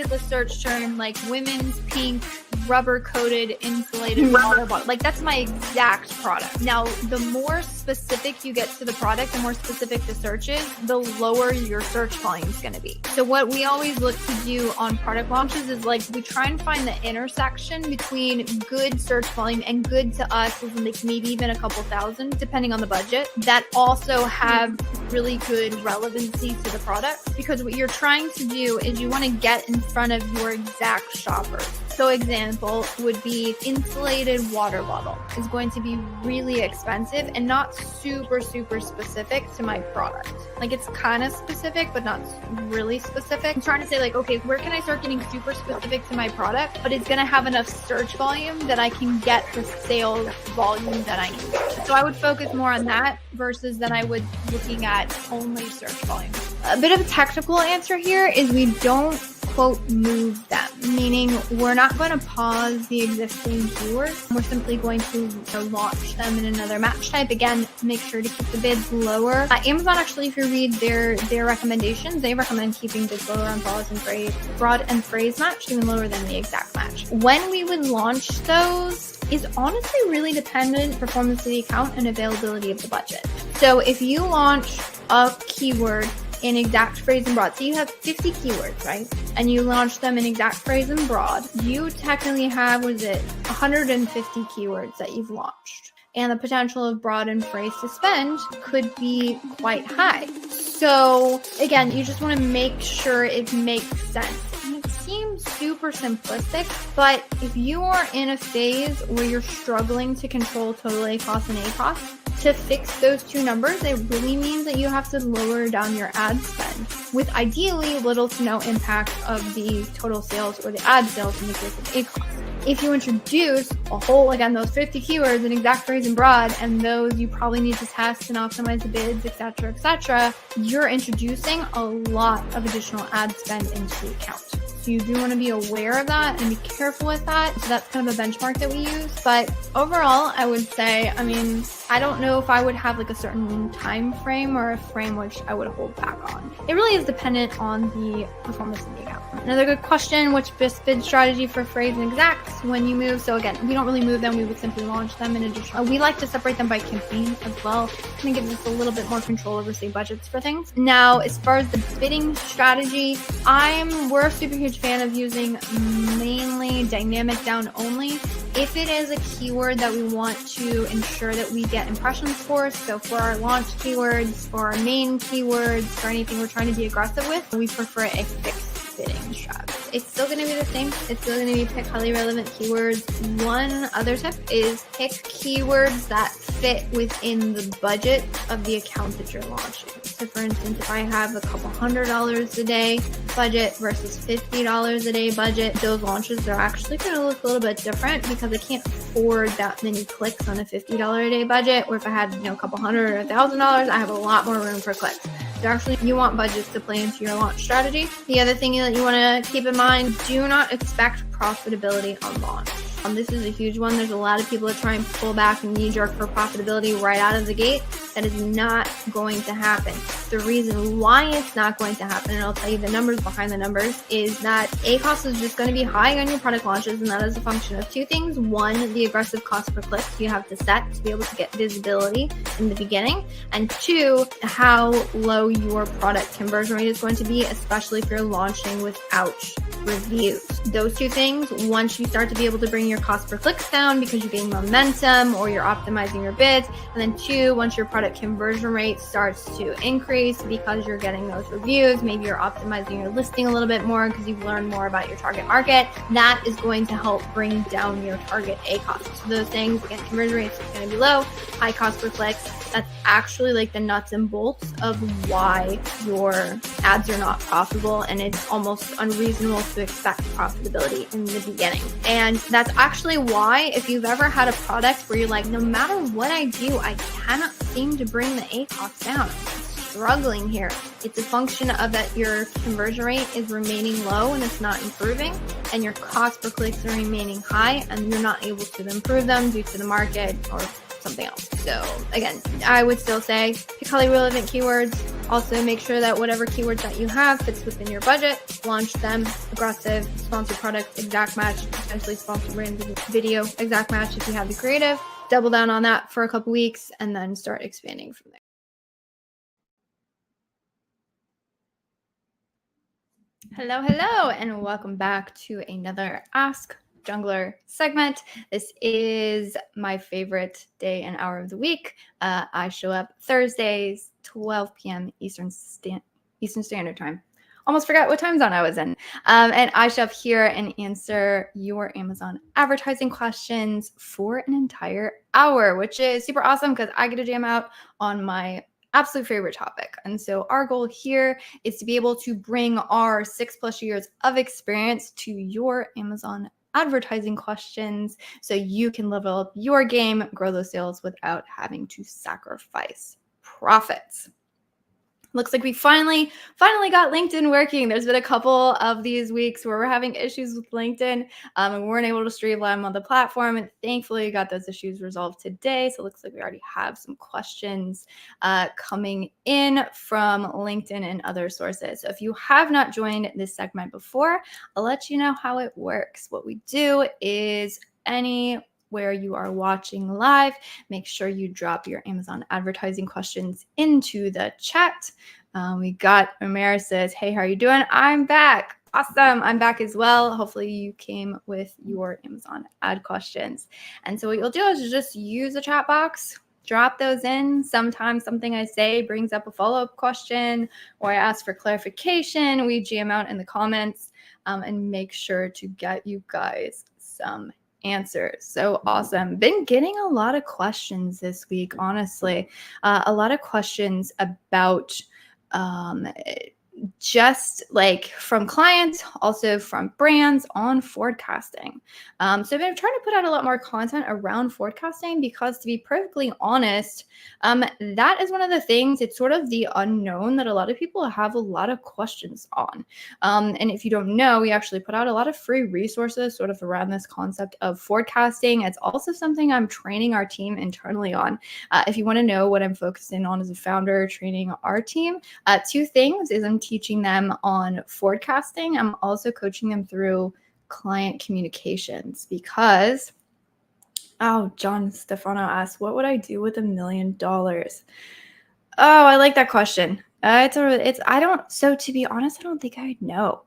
with a search term like women's pink rubber coated insulated water bottle. Like that's my exact product. Now, the more specific you get to the product, the more specific the search is, the lower your search volume is going to be. So what we always look to do on product launches is like we try and find the intersection between good search volume, and good to us is like maybe even a couple thousand, depending on the budget, that also have really good relevancy to the product. Because what you're trying to do is you want to get in front of your exact shoppers. So example would be insulated water bottle is going to be really expensive and not super specific to my product. Like it's kind of specific, but not really specific. I'm trying to say like, okay, where can I start getting super specific to my product, but it's going to have enough search volume that I can get the sales volume that I need. So I would focus more on that versus than I would looking at only search volume. A bit of a technical answer here is we don't quote move them, meaning we're not going to pause the existing keywords. We're simply going to launch them in another match type. Again, make sure to keep the bids lower. Amazon actually, if you read their recommendations, they recommend keeping bids lower on broad and phrase match, even lower than the exact match. When we would launch those is honestly really dependent on performance of the account and availability of the budget. So if you launch a keyword in exact phrase and broad, so you have 50 keywords, right? And you launch them in exact phrase and broad, you technically have, 150 keywords that you've launched. And the potential of broad and phrase to spend could be quite high. So again, you just want to make sure it makes sense. It seems super simplistic, but if you are in a phase where you're struggling to control total ACoS and ACoS, to fix those two numbers, it really means that you have to lower down your ad spend with ideally little to no impact of the total sales or the ad sales in the case of ACoS. If you introduce a whole, again, those 50 keywords in exact phrase and broad, and those you probably need to test and optimize the bids, etc., you're introducing a lot of additional ad spend into the account. So you do want to be aware of that and be careful with that. So that's kind of a benchmark that we use. But overall, I would say, I don't know if I would have like a certain time frame or a frame which I would hold back on. It really is dependent on the performance of the account. Another good question, which best bid strategy for phrase and exacts when you move? So again, we don't really move them. We would simply launch them in addition. We like to separate them by campaign as well. I think it gives us a little bit more control over, say, budgets for things. Now, as far as the bidding strategy, we're a super huge fan of using mainly dynamic down only. If it is a keyword that we want to ensure that we get impressions for, so for our launch keywords, for our main keywords, for anything we're trying to be aggressive with, we prefer a fixed bidding strategy. It's still going to be the same. It's still going to be pick highly relevant keywords. One other tip is pick keywords that fit within the budget of the account that you're launching. So for instance, if I have a couple $100 a day budget versus $50 a day budget, those launches are actually going to look a little bit different because I can't afford that many clicks on a $50 a day budget. Or if I had, a couple $100 or $1,000, I have a lot more room for clicks. So actually, you want budgets to play into your launch strategy. The other thing that you want to keep in mind, do not expect profitability on launch. This is a huge one. There's a lot of people that try and pull back and knee-jerk for profitability right out of the gate. That is not going to happen. The reason why it's not going to happen, and I'll tell you the numbers behind the numbers, is that ACoS is just going to be high on your product launches, and that is a function of two things. One, the aggressive cost per click you have to set to be able to get visibility in the beginning, and two, how low your product conversion rate is going to be, especially if you're launching without reviews. Those two things, once you start to be able to bring your cost per clicks down because you gain momentum or you're optimizing your bids, and then two, once your product conversion rate starts to increase because you're getting those reviews, maybe you're optimizing your listing a little bit more because you've learned more about your target market, that is going to help bring down your target ACoS. So those things, again, conversion rates are going to be low, high cost per clicks. That's actually like the nuts and bolts of why your ads are not profitable, and it's almost unreasonable to expect profitability in the beginning. And that's actually why, if you've ever had a product where you're like, no matter what I do, I cannot seem to bring the ACoS down, I'm struggling here, it's a function of that your conversion rate is remaining low and it's not improving, and your cost per clicks are remaining high and you're not able to improve them due to the market or something else. So again, I would still say pick highly relevant keywords, Also, make sure that whatever keywords that you have fits within your budget. Launch them. Aggressive, sponsored product, exact match, potentially sponsored brand video, exact match if you have the creative. Double down on that for a couple weeks and then start expanding from there. Hello, and welcome back to another Ask Junglr segment. This is my favorite day and hour of the week. I show up Thursdays, 12 p.m. Eastern Standard Time. Almost forgot what time zone I was in. And I show up here and answer your Amazon advertising questions for an entire hour, which is super awesome because I get to jam out on my absolute favorite topic. And so our goal here is to be able to bring our 6+ years of experience to your Amazon advertising questions so you can level up your game, grow those sales without having to sacrifice profits. Looks like we finally got LinkedIn working. There's been a couple of these weeks where we're having issues with LinkedIn and we weren't able to streamline on the platform. And thankfully, we got those issues resolved today. So it looks like we already have some questions coming in from LinkedIn and other sources. So if you have not joined this segment before, I'll let you know how it works. What we do is where you are watching live, make sure you drop your Amazon advertising questions into the chat. We got Omer says, hey, how are you doing? I'm back. Awesome. I'm back as well. Hopefully you came with your Amazon ad questions. And so what you'll do is just use the chat box, drop those in. Sometimes something I say brings up a follow-up question or I ask for clarification. We jam out in the comments and make sure to get you guys some answers. So awesome. Been getting a lot of questions this week, honestly. A lot of questions about just like from clients, also from brands on forecasting. So I've been trying to put out a lot more content around forecasting because, to be perfectly honest, that is one of the things, it's sort of the unknown that a lot of people have a lot of questions on. And if you don't know, we actually put out a lot of free resources sort of around this concept of forecasting. It's also something I'm training our team internally on. If you want to know what I'm focusing on as a founder, training our team, two things is I'm teaching them on forecasting. I'm also coaching them through client communications because, John Stefano asked, what would I do with $1 million? Oh, I like that question. So to be honest, I don't think I'd know.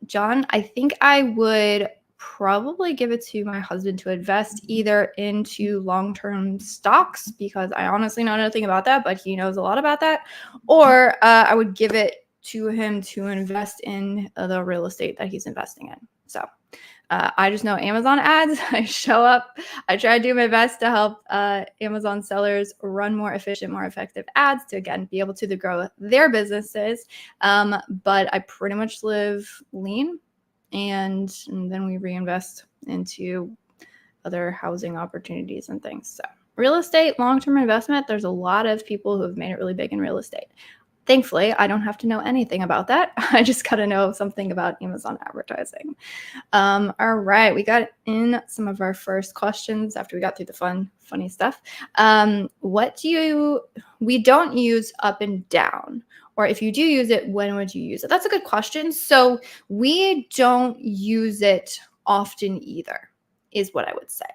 John, I think I would probably give it to my husband to invest either into long-term stocks, because I honestly know nothing about that, but he knows a lot about that, or I would give it to him to invest in the real estate that he's investing in. So I just know Amazon ads. I show up. I try to do my best to help Amazon sellers run more efficient, more effective ads to, again, be able to grow their businesses. But I pretty much live lean, and then we reinvest into other housing opportunities and things. So real estate, long-term investment, there's a lot of people who have made it really big in real estate. Thankfully, I don't have to know anything about that. I just got to know something about Amazon advertising. All right, we got in some of our first questions after we got through the funny stuff. We don't use up and down, or if you do use it, when would you use it? That's a good question. So we don't use it often either, is what I would say.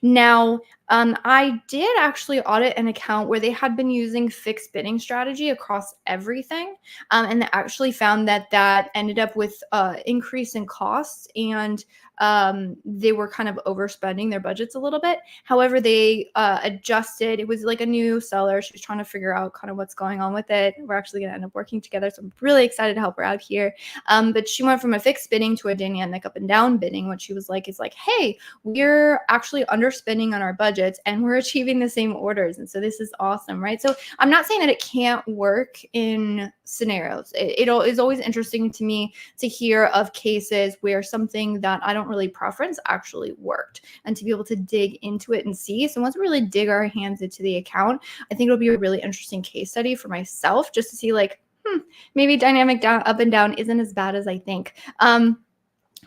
Now, I did actually audit an account where they had been using fixed bidding strategy across everything, and they actually found that ended up with increase in costs, and they were kind of overspending their budgets a little bit. However, they adjusted. It was like a new seller. She was trying to figure out kind of what's going on with it. We're actually going to end up working together, so I'm really excited to help her out here. But she went from a fixed bidding to a dynamic up and down bidding. What she was like is like, hey, we're actually underspending on our budgets and we're achieving the same orders. And so this is awesome, right? So I'm not saying that it can't work in scenarios. It is always interesting to me to hear of cases where something that I don't really preference actually worked, and to be able to dig into it and see. So once we really dig our hands into the account, I think it'll be a really interesting case study for myself, just to see like, maybe dynamic down, up and down isn't as bad as I think.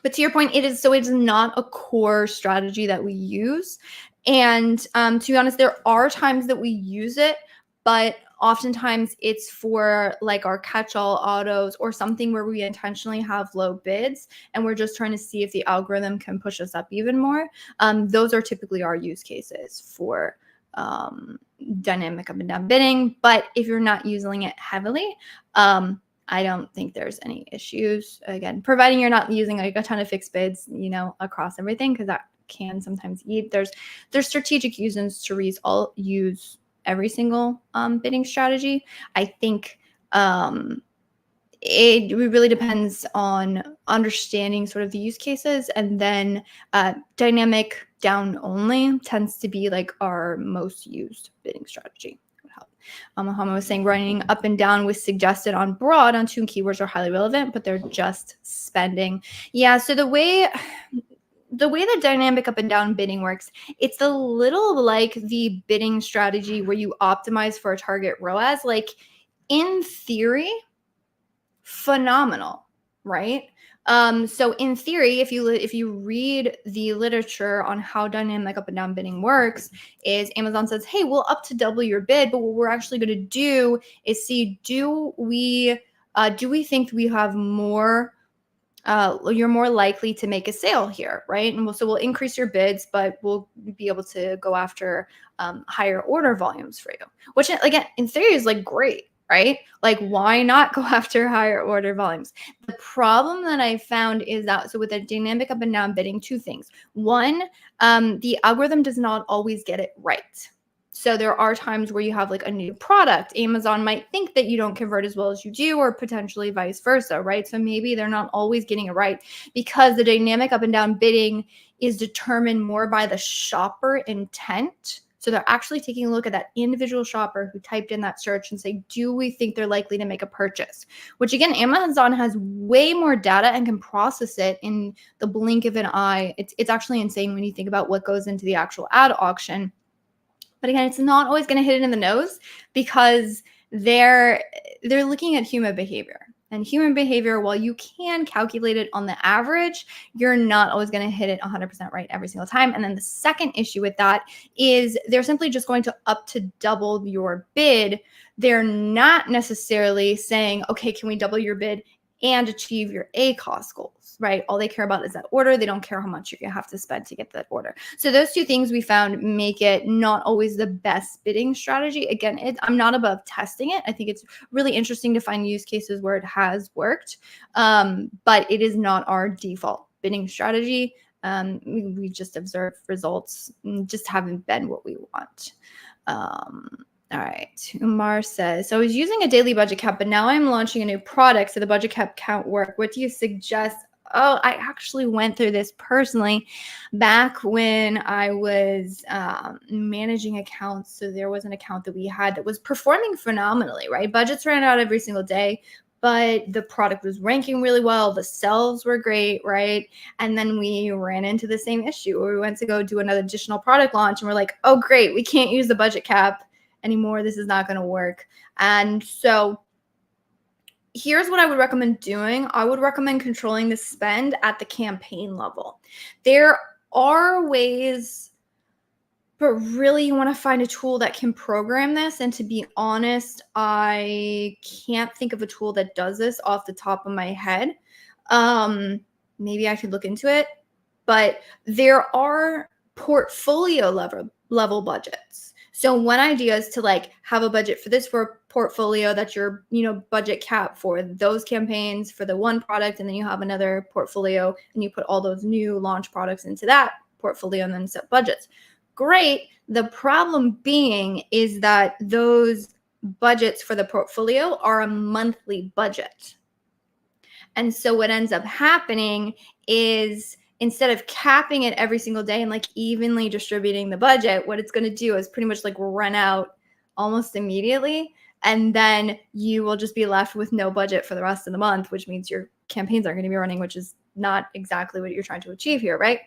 But to your point, it is not a core strategy that we use. And to be honest, there are times that we use it, but Oftentimes it's for like our catch-all autos or something where we intentionally have low bids and we're just trying to see if the algorithm can push us up even more. Those are typically our use cases for dynamic up and down bidding. But if you're not using it heavily, I don't think there's any issues. Again, providing you're not using like a ton of fixed bids, across everything, because that can sometimes eat. There's strategic reasons to use every single bidding strategy. I think it really depends on understanding sort of the use cases, and then dynamic down only tends to be like our most used bidding strategy. Muhammad was saying running up and down with suggested on broad on two keywords are highly relevant, but they're just spending. Yeah, so the way the dynamic up and down bidding works, it's a little like the bidding strategy where you optimize for a target ROAS. Like in theory, phenomenal, right? So in theory, if you read the literature on how dynamic up and down bidding works, is Amazon says, hey, we'll up to double your bid, but what we're actually going to do is see, do we think we have more, you're more likely to make a sale here, right? And we'll increase your bids, but we'll be able to go after higher order volumes for you, which again, in theory is like great, right? Like, why not go after higher order volumes? The problem that I found is that, so with a dynamic up and down bidding, two things. One, the algorithm does not always get it right. So there are times where you have like a new product. Amazon might think that you don't convert as well as you do, or potentially vice versa, right? So maybe they're not always getting it right, because the dynamic up and down bidding is determined more by the shopper intent. So they're actually taking a look at that individual shopper who typed in that search and say, do we think they're likely to make a purchase? Which again, Amazon has way more data and can process it in the blink of an eye. It's actually insane when you think about what goes into the actual ad auction. But again, it's not always going to hit it in the nose, because they're looking at human behavior. And human behavior, while you can calculate it on the average, you're not always going to hit it 100% right every single time. And then the second issue with that is they're simply just going to up to double your bid. They're not necessarily saying, okay, can we double your bid and achieve your ACoS goals, right? All they care about is that order. They don't care how much you're going to have to spend to get that order. So those two things we found make it not always the best bidding strategy. Again, I'm not above testing it. I think it's really interesting to find use cases where it has worked, but it is not our default bidding strategy. We just observed results just haven't been what we want. All right. Umar says, so I was using a daily budget cap, but now I'm launching a new product, so the budget cap can't work. What do you suggest? Oh, I actually went through this personally back when I was managing accounts. So there was an account that we had that was performing phenomenally, right? Budgets ran out every single day, but the product was ranking really well. The sales were great, right? And then we ran into the same issue where we went to go do another additional product launch, and we're like, oh, great, we can't use the budget cap anymore. This is not going to work. And so here's what I would recommend doing. I would recommend controlling the spend at the campaign level. There are ways, but really you want to find a tool that can program this. And to be honest, I can't think of a tool that does this off the top of my head. Maybe I could look into it, but there are portfolio level budgets. So one idea is to like have a budget for this for a portfolio that's your, budget cap for those campaigns for the one product. And then you have another portfolio and you put all those new launch products into that portfolio and then set budgets. Great. The problem being is that those budgets for the portfolio are a monthly budget. And so what ends up happening is, instead of capping it every single day and like evenly distributing the budget, what it's going to do is pretty much like run out almost immediately. And then you will just be left with no budget for the rest of the month, which means your campaigns aren't going to be running, which is not exactly what you're trying to achieve here, right?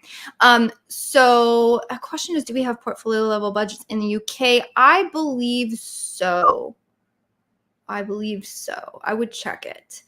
So a question is, do we have portfolio level budgets in the UK? I believe so. I would check it.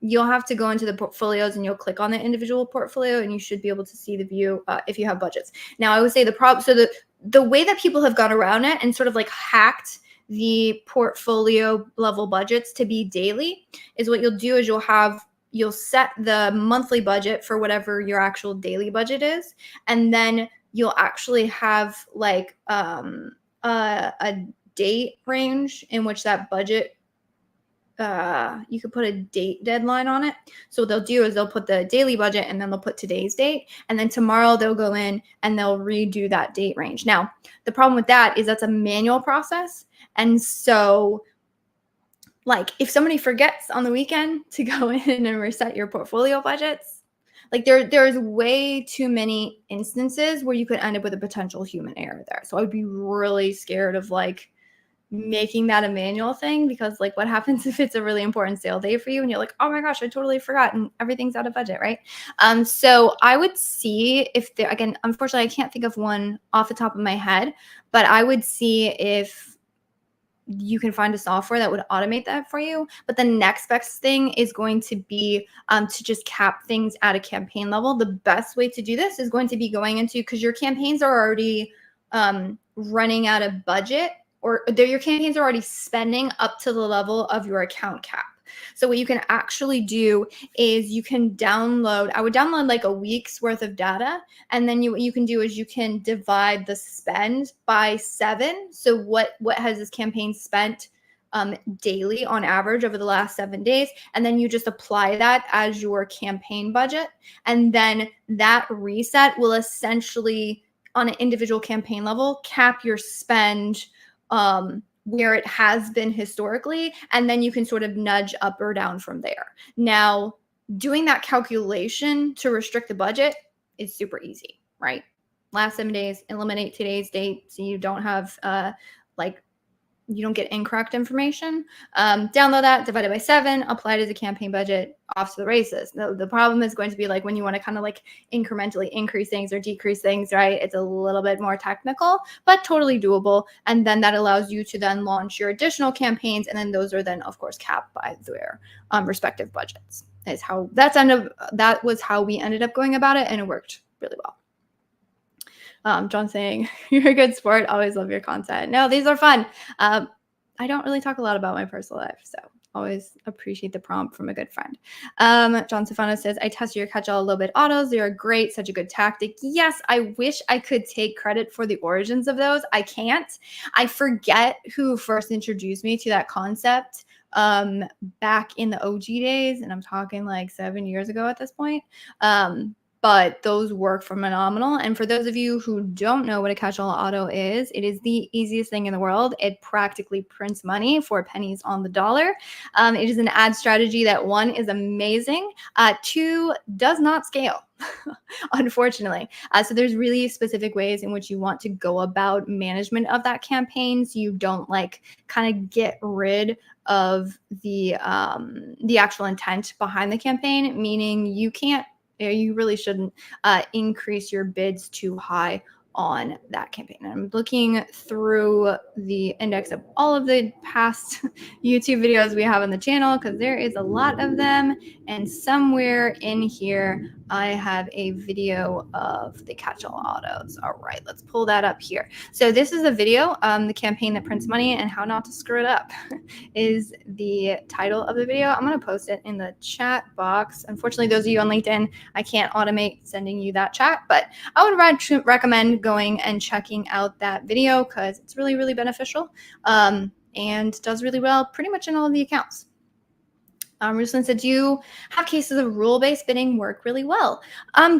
You'll have to go into the portfolios and you'll click on the individual portfolio and you should be able to see the view if you have budgets. Now, I would say the way that people have gone around it and sort of like hacked the portfolio level budgets to be daily is what you'll do is you'll set the monthly budget for whatever your actual daily budget is, and then you'll actually have like a date range in which that budget you could put a date deadline on it. So what they'll do is they'll put the daily budget and then they'll put today's date, and then tomorrow they'll go in and they'll redo that date range. Now, the problem with that is that's a manual process. And so like if somebody forgets on the weekend to go in and reset your portfolio budgets, like there's way too many instances where you could end up with a potential human error there. So I'd be really scared of like making that a manual thing, because like what happens if it's a really important sale day for you and you're like, oh my gosh, I totally forgot, and everything's out of budget, right? So I would see if there, again, unfortunately I can't think of one off the top of my head, but I would see if you can find a software that would automate that for you. But the next best thing is going to be to just cap things at a campaign level. The best way to do this is going to be going into, because your campaigns are already running out of budget, or your campaigns are already spending up to the level of your account cap. So what you can actually do is you can download, I would download like a week's worth of data. And then what you can do is you can divide the spend by 7. So what has this campaign spent daily on average over the last 7 days? And then you just apply that as your campaign budget. And then that reset will essentially, on an individual campaign level, cap your spend where it has been historically, and then you can sort of nudge up or down from there. Now, doing that calculation to restrict the budget is super easy, right? Last 7 days, eliminate today's date so you don't have you don't get incorrect information. Download that, divide it by 7, apply it as a campaign budget, off to the races. The problem is going to be like when you want to kind of like incrementally increase things or decrease things, right? It's a little bit more technical, but totally doable. And then that allows you to then launch your additional campaigns. And then those are then, of course, capped by their respective budgets. That was how we ended up going about it. And it worked really well. John saying, you're a good sport. Always love your content. No, these are fun. I don't really talk a lot about my personal life, so always appreciate the prompt from a good friend. John Stefano says, I tested your catch-all low bid autos. They are great. Such a good tactic. Yes, I wish I could take credit for the origins of those. I can't. I forget who first introduced me to that concept back in the OG days, and I'm talking like 7 years ago at this point. But those work phenomenal. And for those of you who don't know what a catch-all auto is, it is the easiest thing in the world. It practically prints money for pennies on the dollar. It is an ad strategy that, 1, is amazing, 2, does not scale, unfortunately. So there's really specific ways in which you want to go about management of that campaign, so you don't like kind of get rid of the actual intent behind the campaign, meaning you really shouldn't increase your bids too high on that campaign. And I'm looking through the index of all of the past YouTube videos we have on the channel, because there is a lot of them. And somewhere in here, I have a video of the catch-all autos. All right, let's pull that up here. So this is a video, the campaign that prints money and how not to screw it up is the title of the video. I'm going to post it in the chat box. Unfortunately, those of you on LinkedIn, I can't automate sending you that chat, but I would recommend going and checking out that video because it's really, really beneficial and does really well pretty much in all of the accounts. Ruslan said, do you have cases of rule-based bidding work really well?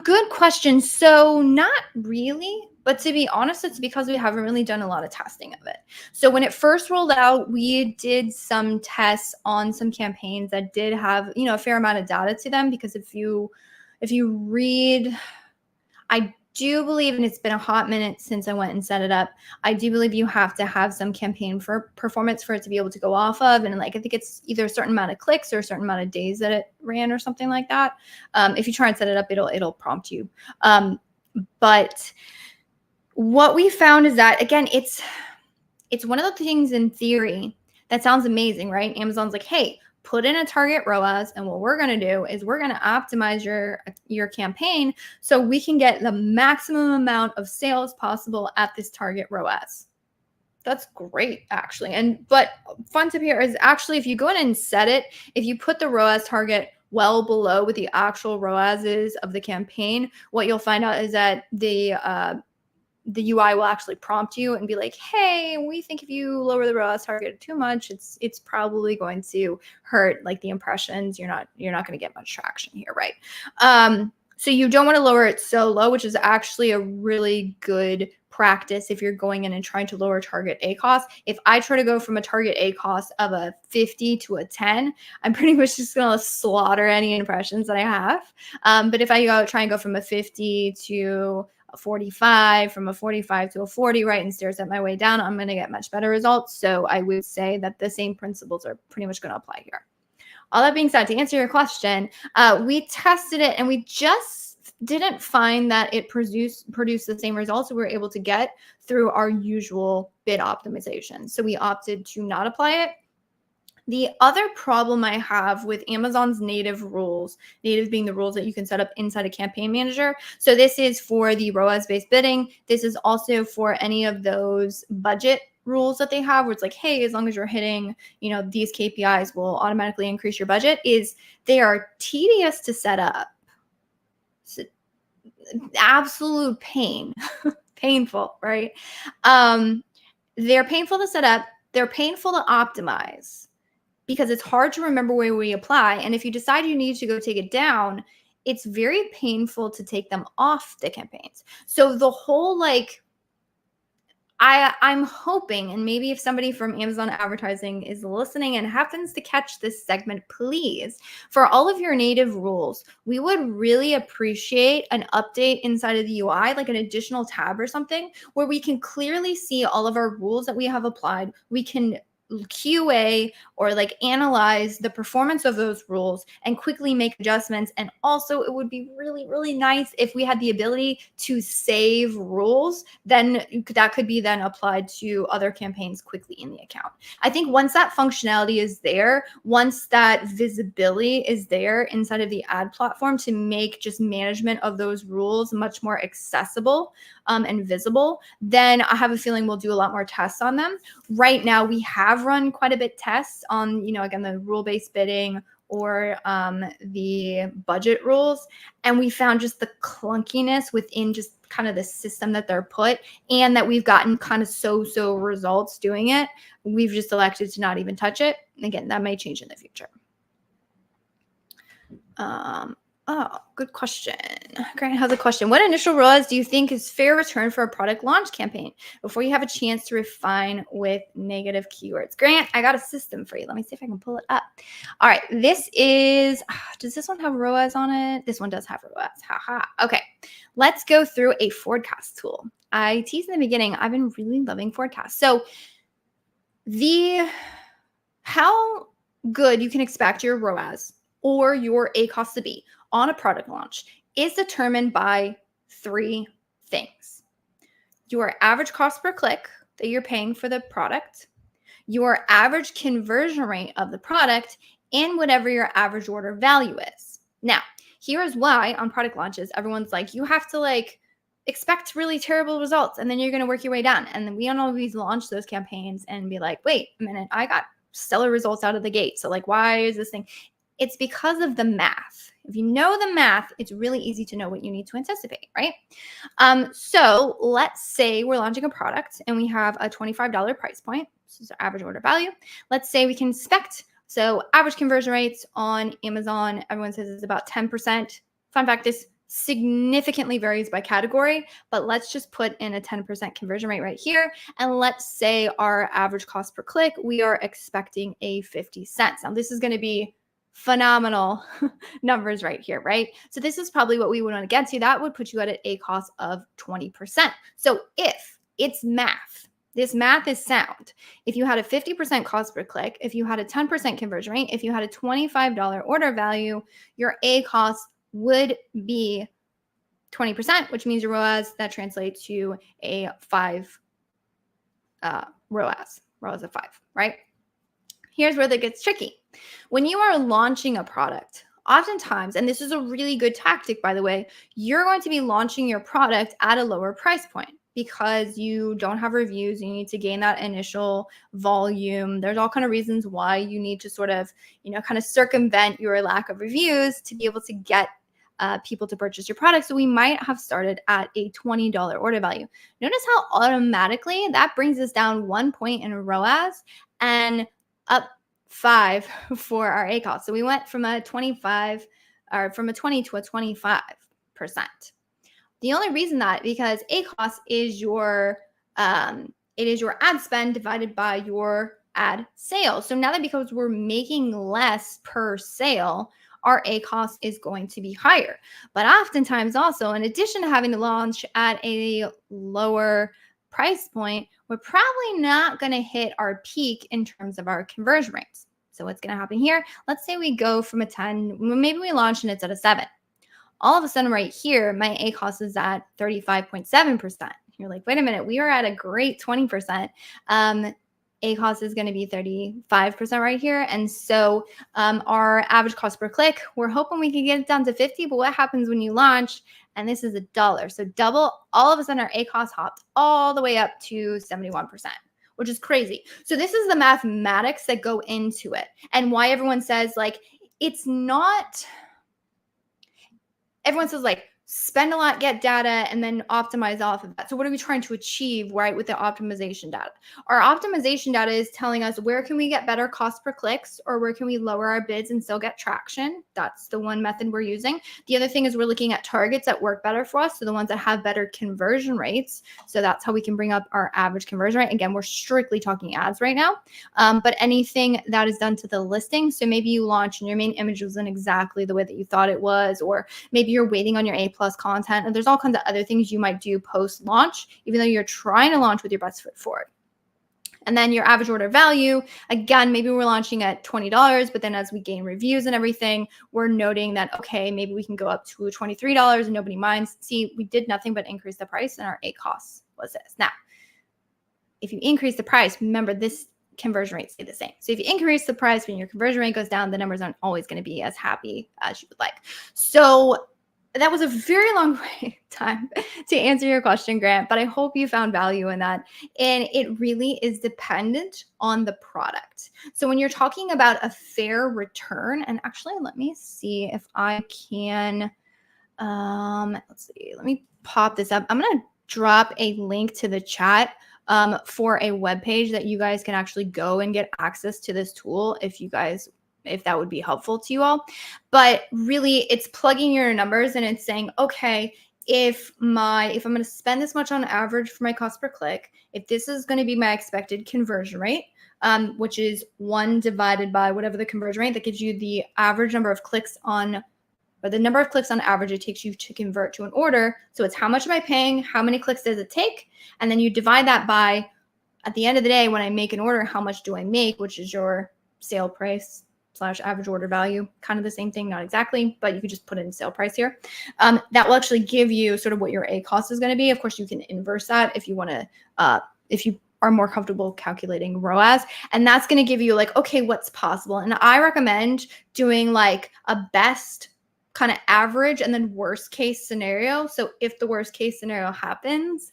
Good question. So not really, but to be honest, it's because we haven't really done a lot of testing of it. So when it first rolled out, we did some tests on some campaigns that did have, a fair amount of data to them, because if you read, I do believe, and it's been a hot minute since I went and set it up, I do believe you have to have some campaign for performance for it to be able to go off of. And I think it's either a certain amount of clicks or a certain amount of days that it ran or something like that. If you try and set it up, it'll prompt you. But what we found is that, again, it's one of the things in theory that sounds amazing, right? Amazon's like, hey, put in a target ROAS, and what we're going to do is we're going to optimize your campaign so we can get the maximum amount of sales possible at this target ROAS. That's great, actually. But fun tip here is actually if you go in and set it, if you put the ROAS target well below what the actual ROAS is of the campaign, what you'll find out is that the UI will actually prompt you and be like, hey, we think if you lower the ROAS target too much, it's probably going to hurt like the impressions. You're not going to get much traction here, right? So you don't want to lower it so low, which is actually a really good practice if you're going in and trying to lower target ACoS. If I try to go from a target ACoS of a 50 to a 10, I'm pretty much just going to slaughter any impressions that I have. But if I try and go from a 50 to a 45, from a 45 to a 40, right, and stair step my way down, I'm going to get much better results. So I would say that the same principles are pretty much going to apply here. All that being said, to answer your question, we tested it and we just didn't find that it produced the same results we were able to get through our usual bid optimization. So we opted to not apply it. The other problem I have with Amazon's native rules, native being the rules that you can set up inside a campaign manager. So this is for the ROAS-based bidding. This is also for any of those budget rules that they have where it's like, hey, as long as you're hitting, these KPIs will automatically increase your budget, is they are tedious to set up. It's absolute pain, painful, right? They're painful to set up. They're painful to optimize because it's hard to remember where we apply. And if you decide you need to go take it down, it's very painful to take them off the campaigns. So the whole I'm hoping, and maybe if somebody from Amazon advertising is listening and happens to catch this segment, please, for all of your native rules, we would really appreciate an update inside of the UI, like an additional tab or something, where we can clearly see all of our rules that we have applied. We can QA or analyze the performance of those rules and quickly make adjustments. And also it would be really, really nice if we had the ability to save rules, then that could be then applied to other campaigns quickly in the account. I think once that functionality is there, once that visibility is there inside of the ad platform to make just management of those rules much more accessible and visible, then I have a feeling we'll do a lot more tests on them. Right now, we have run quite a bit tests on, again, the rule-based bidding or the budget rules. And we found just the clunkiness within just kind of the system that they're put, and that we've gotten kind of so-so results doing it. We've just elected to not even touch it. Again, that may change in the future. Oh, good question. Grant has a question. What initial ROAS do you think is fair return for a product launch campaign before you have a chance to refine with negative keywords? Grant, I got a system for you. Let me see if I can pull it up. All right. This is, does this one have ROAS on it? This one does have ROAS. Haha. Okay. Let's go through a forecast tool. I teased in the beginning, I've been really loving forecasts. So how good you can expect your ROAS or your ACoS to be on a product launch is determined by three things: your average cost per click that you're paying for the product, your average conversion rate of the product, and whatever your average order value is. Now, here is why on product launches, everyone's like, you have to expect really terrible results and then you're going to work your way down. And then we don't always launch those campaigns and be like, wait a minute, I got stellar results out of the gate. So why is this thing? It's because of the math. If you know the math, it's really easy to know what you need to anticipate, right? So let's say we're launching a product and we have a $25 price point. This is our average order value. Let's say we can expect, so average conversion rates on Amazon, everyone says it's about 10%. Fun fact, this significantly varies by category, but let's just put in a 10% conversion rate right here. And let's say our average cost per click, we are expecting a 50 cents. Now this is going to be phenomenal numbers right here, right? So this is probably what we would want to get to. That would put you at an ACoS of 20%. So if it's math, this math is sound. If you had a 50% cost per click, if you had a 10% conversion rate, if you had a $25 order value, your ACoS would be 20%, which means your ROAS, that translates to a 5 ROAS of 5, right? Here's where that gets tricky. When you are launching a product, oftentimes, and this is a really good tactic, by the way, you're going to be launching your product at a lower price point because you don't have reviews. You need to gain that initial volume. There's all kind of reasons why you need to sort of, kind of circumvent your lack of reviews to be able to get people to purchase your product. So we might have started at a $20 order value. Notice how automatically that brings us down 1 point in ROAS and up 5 for our ACOS. So we went from a 20 to a 25%. The only reason that because ACOS is your ad spend divided by your ad sales. So now that because we're making less per sale, our ACOS is going to be higher. But oftentimes also, in addition to having to launch at a lower price point, we're probably not going to hit our peak in terms of our conversion rates. So what's going to happen here? Let's say we go from a 10, maybe we launch and it's at a 7. All of a sudden right here, my ACOS is at 35.7%. You're like, wait a minute, we are at a great 20%. ACOS is going to be 35% right here. And so our average cost per click, we're hoping we can get it down to 50. But what happens when you launch? And this is $1. So double, all of a sudden our ACOS hopped all the way up to 71%, which is crazy. So this is the mathematics that go into it and why everyone says like, it's not, everyone says like, spend a lot, get data, and then optimize off of that. So what are we trying to achieve, right, with the optimization data? Our optimization data is telling us where can we get better cost per clicks or where can we lower our bids and still get traction. That's the one method we're using. The other thing is we're looking at targets that work better for us, so the ones that have better conversion rates. So that's how we can bring up our average conversion rate. Again, we're strictly talking ads right now, but anything that is done to the listing. So maybe you launch and your main image wasn't exactly the way that you thought it was, or maybe you're waiting on your A+ content, and there's all kinds of other things you might do post-launch, even though you're trying to launch with your best foot forward. And then your average order value, again, maybe we're launching at $20, but then as we gain reviews and everything, we're noting that, okay, maybe we can go up to $23 and nobody minds. See, we did nothing but increase the price and our ACOS was this. Now, if you increase the price, remember this conversion rate stay the same. So if you increase the price when your conversion rate goes down, the numbers aren't always going to be as happy as you would like. So that was a very long time to answer your question, Grant, but I hope you found value in that. And it really is dependent on the product. So when you're talking about a fair return, and actually, let me see if I can, let's see, let me pop this up. I'm going to drop a link to the chat for a web page that you guys can actually go and get access to this tool if that would be helpful to you all. But really it's plugging your numbers and it's saying, okay, if I'm going to spend this much on average for my cost per click, if this is going to be my expected conversion rate, which is 1 divided by whatever the conversion rate, that gives you the average number of clicks on, or the number of clicks on average it takes you to convert to an order. So it's how much am I paying? How many clicks does it take? And then you divide that by, at the end of the day, when I make an order, how much do I make, which is your sale price / average order value, kind of the same thing, not exactly, but you could just put in sale price here. That will actually give you sort of what your ACOS is going to be. Of course, you can inverse that if you want to, if you are more comfortable calculating ROAS, and that's going to give you like, okay, what's possible. And I recommend doing like a best kind of average and then worst case scenario. So if the worst case scenario happens,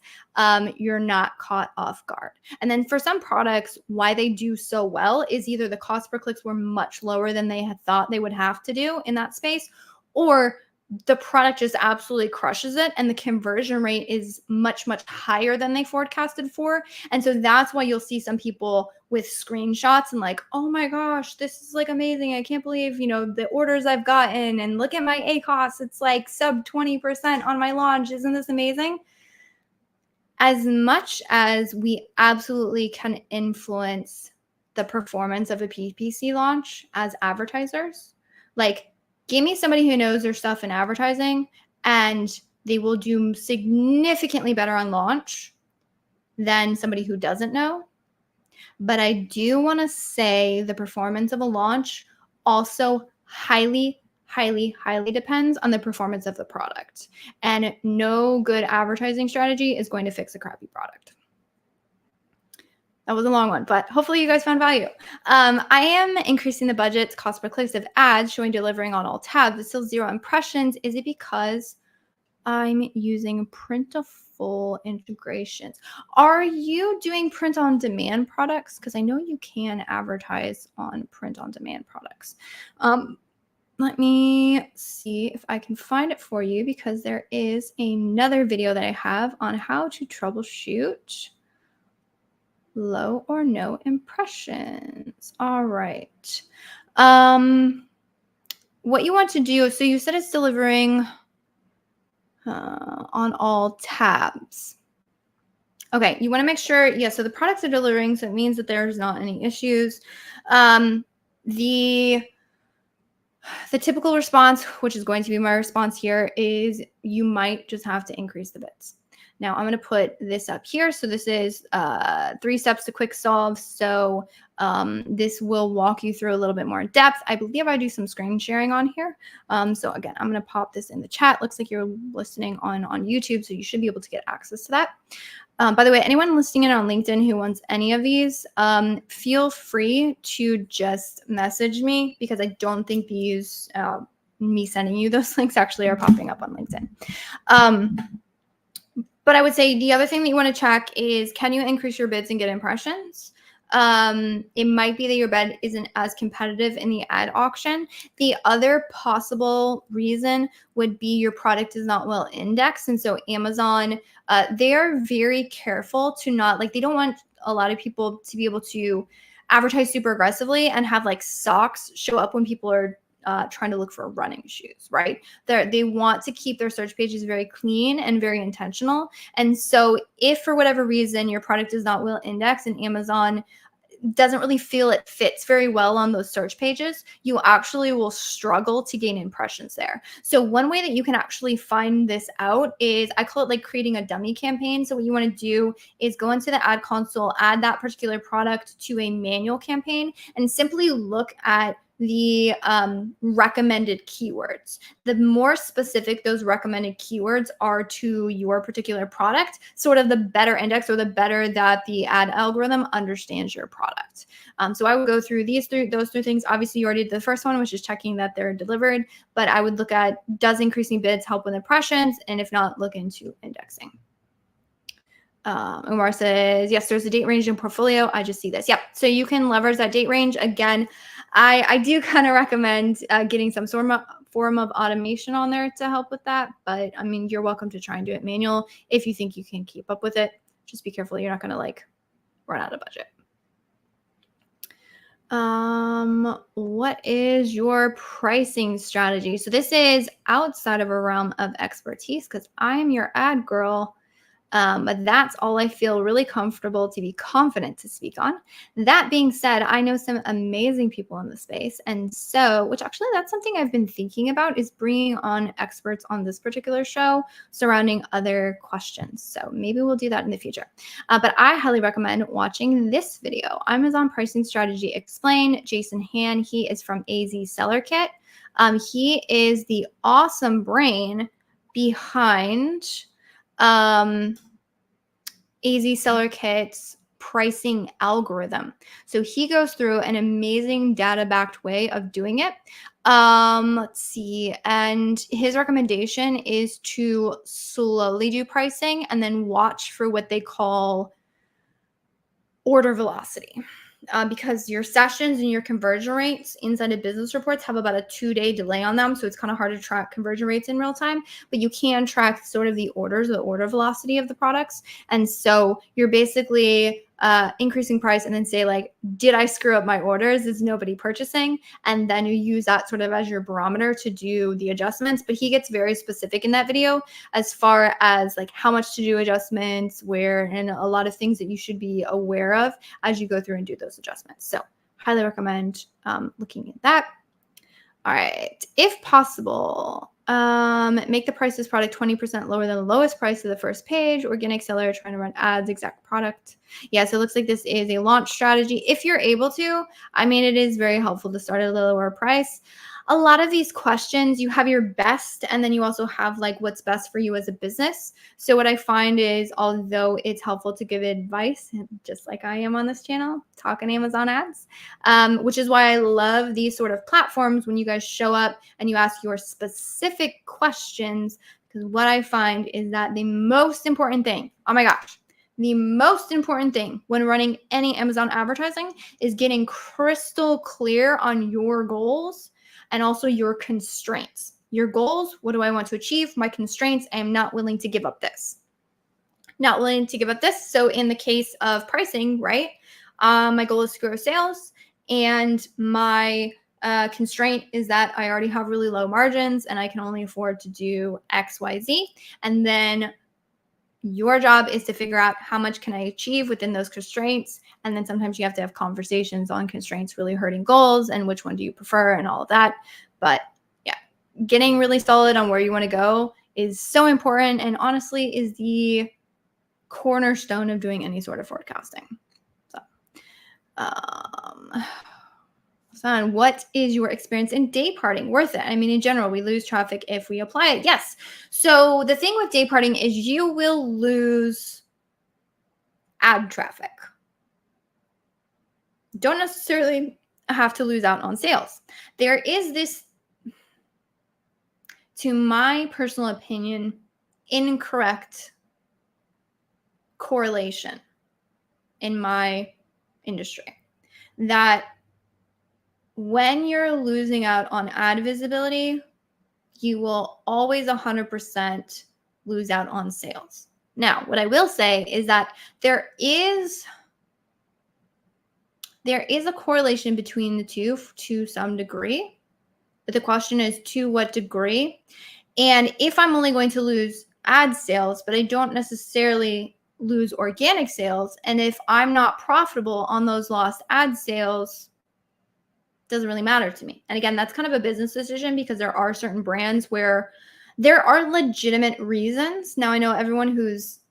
you're not caught off guard. And then for some products, why they do so well is either the cost per clicks were much lower than they had thought they would have to do in that space, or the product just absolutely crushes it and the conversion rate is much, much higher than they forecasted for. And so that's why you'll see some people with screenshots and like, oh my gosh, this is like amazing. I can't believe, the orders I've gotten, and look at my ACOS. It's like sub 20% on my launch. Isn't this amazing? As much as we absolutely can influence the performance of a PPC launch as advertisers, like, give me somebody who knows their stuff in advertising and they will do significantly better on launch than somebody who doesn't know. But I do want to say the performance of a launch also highly, highly, highly depends on the performance of the product. And no good advertising strategy is going to fix a crappy product. That was a long one, but hopefully you guys found value. I am increasing the budget's cost per clicks of ads showing delivering on all tabs, but still 0 impressions. Is it because I'm using printable integrations. Are you doing print on demand products? Because I know you can advertise on print on demand products. Let me see if I can find it for you, because there is another video that I have on how to troubleshoot low or no impressions. All right. What you want to do, so you said it's delivering on all tabs. Okay, you want to make sure, yeah, so the products are delivering, so it means that there's not any issues. The typical response, which is going to be my response here, is you might just have to increase the bits. Now I'm going to put this up here. So this is 3 steps to quick solve. So this will walk you through a little bit more in depth. I believe I do some screen sharing on here. So again, I'm going to pop this in the chat. Looks like you're listening on YouTube, so you should be able to get access to that. By the way, anyone listening in on LinkedIn who wants any of these, feel free to just message me, because I don't think these, me sending you those links actually are popping up on LinkedIn. But I would say the other thing that you want to check is, can you increase your bids and get impressions? It might be that your bid isn't as competitive in the ad auction. The other possible reason would be your product is not well indexed. And so Amazon, they are very careful to not, like, they don't want a lot of people to be able to advertise super aggressively and have like socks show up when people are trying to look for running shoes, right? They want to keep their search pages very clean and very intentional. And so if for whatever reason your product is not well indexed and Amazon doesn't really feel it fits very well on those search pages, you actually will struggle to gain impressions there. So one way that you can actually find this out is, I call it like creating a dummy campaign. So what you want to do is go into the ad console, add that particular product to a manual campaign, and simply look at the recommended keywords. The more specific those recommended keywords are to your particular product, sort of the better index, or the better that the ad algorithm understands your product. So I would go through those three things. Obviously, you already did the first one, which is checking that they're delivered, but I would look at, does increasing bids help with impressions? And if not, look into indexing. Umar says, yes, there's a date range in portfolio. I just see this. Yep. So you can leverage that date range. Again, I do kind of recommend getting some form of automation on there to help with that. But I mean, you're welcome to try and do it manual if you think you can keep up with it. Just be careful. You're not going to like run out of budget. What is your pricing strategy? So this is outside of a realm of expertise, because I am your ad girl. But that's all I feel really comfortable to be confident to speak on. That being said, I know some amazing people in the space. And so, which actually that's something I've been thinking about, is bringing on experts on this particular show surrounding other questions. So maybe we'll do that in the future. But I highly recommend watching this video, Amazon Pricing Strategy Explained. Jason Han, he is from AZ Seller Kit. He is the awesome brain behind AZ Seller Kit's pricing algorithm. So he goes through an amazing data-backed way of doing it. Let's see. And his recommendation is to slowly do pricing and then watch for what they call order velocity. Because your sessions and your conversion rates inside of business reports have about a 2-day delay on them. So it's kind of hard to track conversion rates in real time, but you can track sort of the orders, the order velocity of the products. And so you're basically increasing price and then say like, did I screw up my orders? Is nobody purchasing? And then you use that sort of as your barometer to do the adjustments. But he gets very specific in that video as far as like how much to do adjustments, where, and a lot of things that you should be aware of as you go through and do those adjustments. So highly recommend looking at that. All right. If possible, make the price of this product 20% lower than the lowest price of the first page. Organic seller trying to run ads, exact product. Yeah, so it looks like this is a launch strategy. If you're able to, I mean, it is very helpful to start at a lower price. a lot of these questions, you have your best, and then you also have like what's best for you as a business. So what I find is, although it's helpful to give advice, just like I am on this channel, talking Amazon ads, which is why I love these sort of platforms when you guys show up and you ask your specific questions. Because what I find is that the most important thing, oh my gosh, the most important thing when running any Amazon advertising is getting crystal clear on your goals and also your constraints. Your goals, what do I want to achieve? My constraints, I am not willing to give up this. Not willing to give up this. So in the case of pricing, right? My goal is to grow sales, and my constraint is that I already have really low margins and I can only afford to do X, Y, Z. And then your job is to figure out how much can I achieve within those constraints. And then sometimes you have to have conversations on constraints really hurting goals and which one do you prefer and all of that. But yeah, getting really solid on where you want to go is so important, and honestly is the cornerstone of doing any sort of forecasting. So, Son, what is your experience in day parting? Worth it? I mean, in general, we lose traffic if we apply it. Yes. So the thing with day parting is you will lose ad traffic. Don't necessarily have to lose out on sales. There is this, to my personal opinion, incorrect correlation in my industry that when you're losing out on ad visibility, you will always 100% lose out on sales. Now, what I will say is that there is a correlation between the two to some degree, but the question is to what degree? And if I'm only going to lose ad sales, but I don't necessarily lose organic sales, and if I'm not profitable on those lost ad sales, doesn't really matter to me. And again, that's kind of a business decision because there are certain brands where there are legitimate reasons. Now, I know everyone who's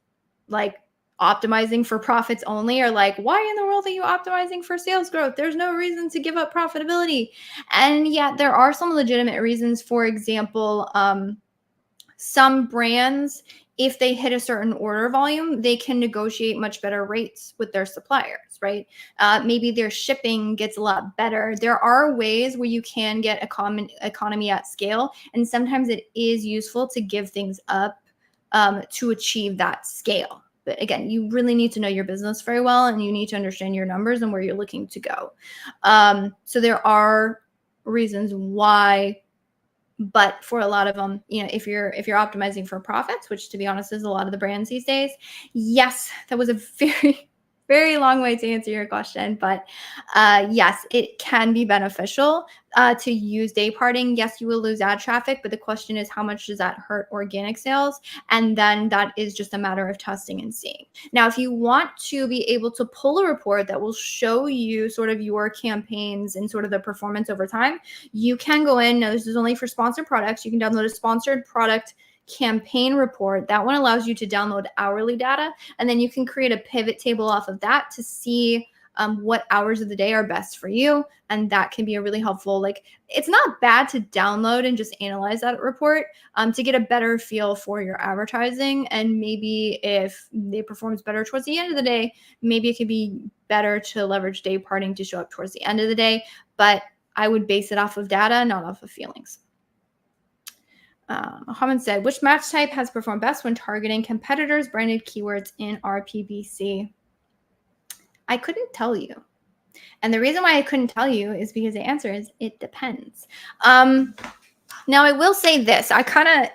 like optimizing for profits only are like, why in the world are you optimizing for sales growth? There's no reason to give up profitability. And yet there are some legitimate reasons. For example, some brands, if they hit a certain order volume, they can negotiate much better rates with their suppliers, right? Maybe their shipping gets a lot better. There are ways where you can get economy at scale, and sometimes it is useful to give things up to achieve that scale. But again, you really need to know your business very well, and you need to understand your numbers and where you're looking to go. So there are reasons why. But for a lot of them, you know, if you're optimizing for profits, which to be honest is a lot of the brands these days, yes, that was a very, very long way to answer your question. But yes, it can be beneficial to use day parting. Yes, you will lose ad traffic, but the question is how much does that hurt organic sales? And then that is just a matter of testing and seeing. Now, if you want to be able to pull a report that will show you sort of your campaigns and sort of the performance over time, you can go in. Now, this is only for sponsored products. You can download a sponsored product campaign report. That one allows you to download hourly data, and then you can create a pivot table off of that to see what hours of the day are best for you. And that can be a really helpful, like, it's not bad to download and just analyze that report to get a better feel for your advertising. And maybe if it performs better towards the end of the day, maybe it could be better to leverage day parting to show up towards the end of the day. But I would base it off of data, not off of feelings. Mohammed said, which match type has performed best when targeting competitors' branded keywords in our PPC? I couldn't tell you. And the reason why I couldn't tell you is because the answer is it depends. Now I will say this. I kind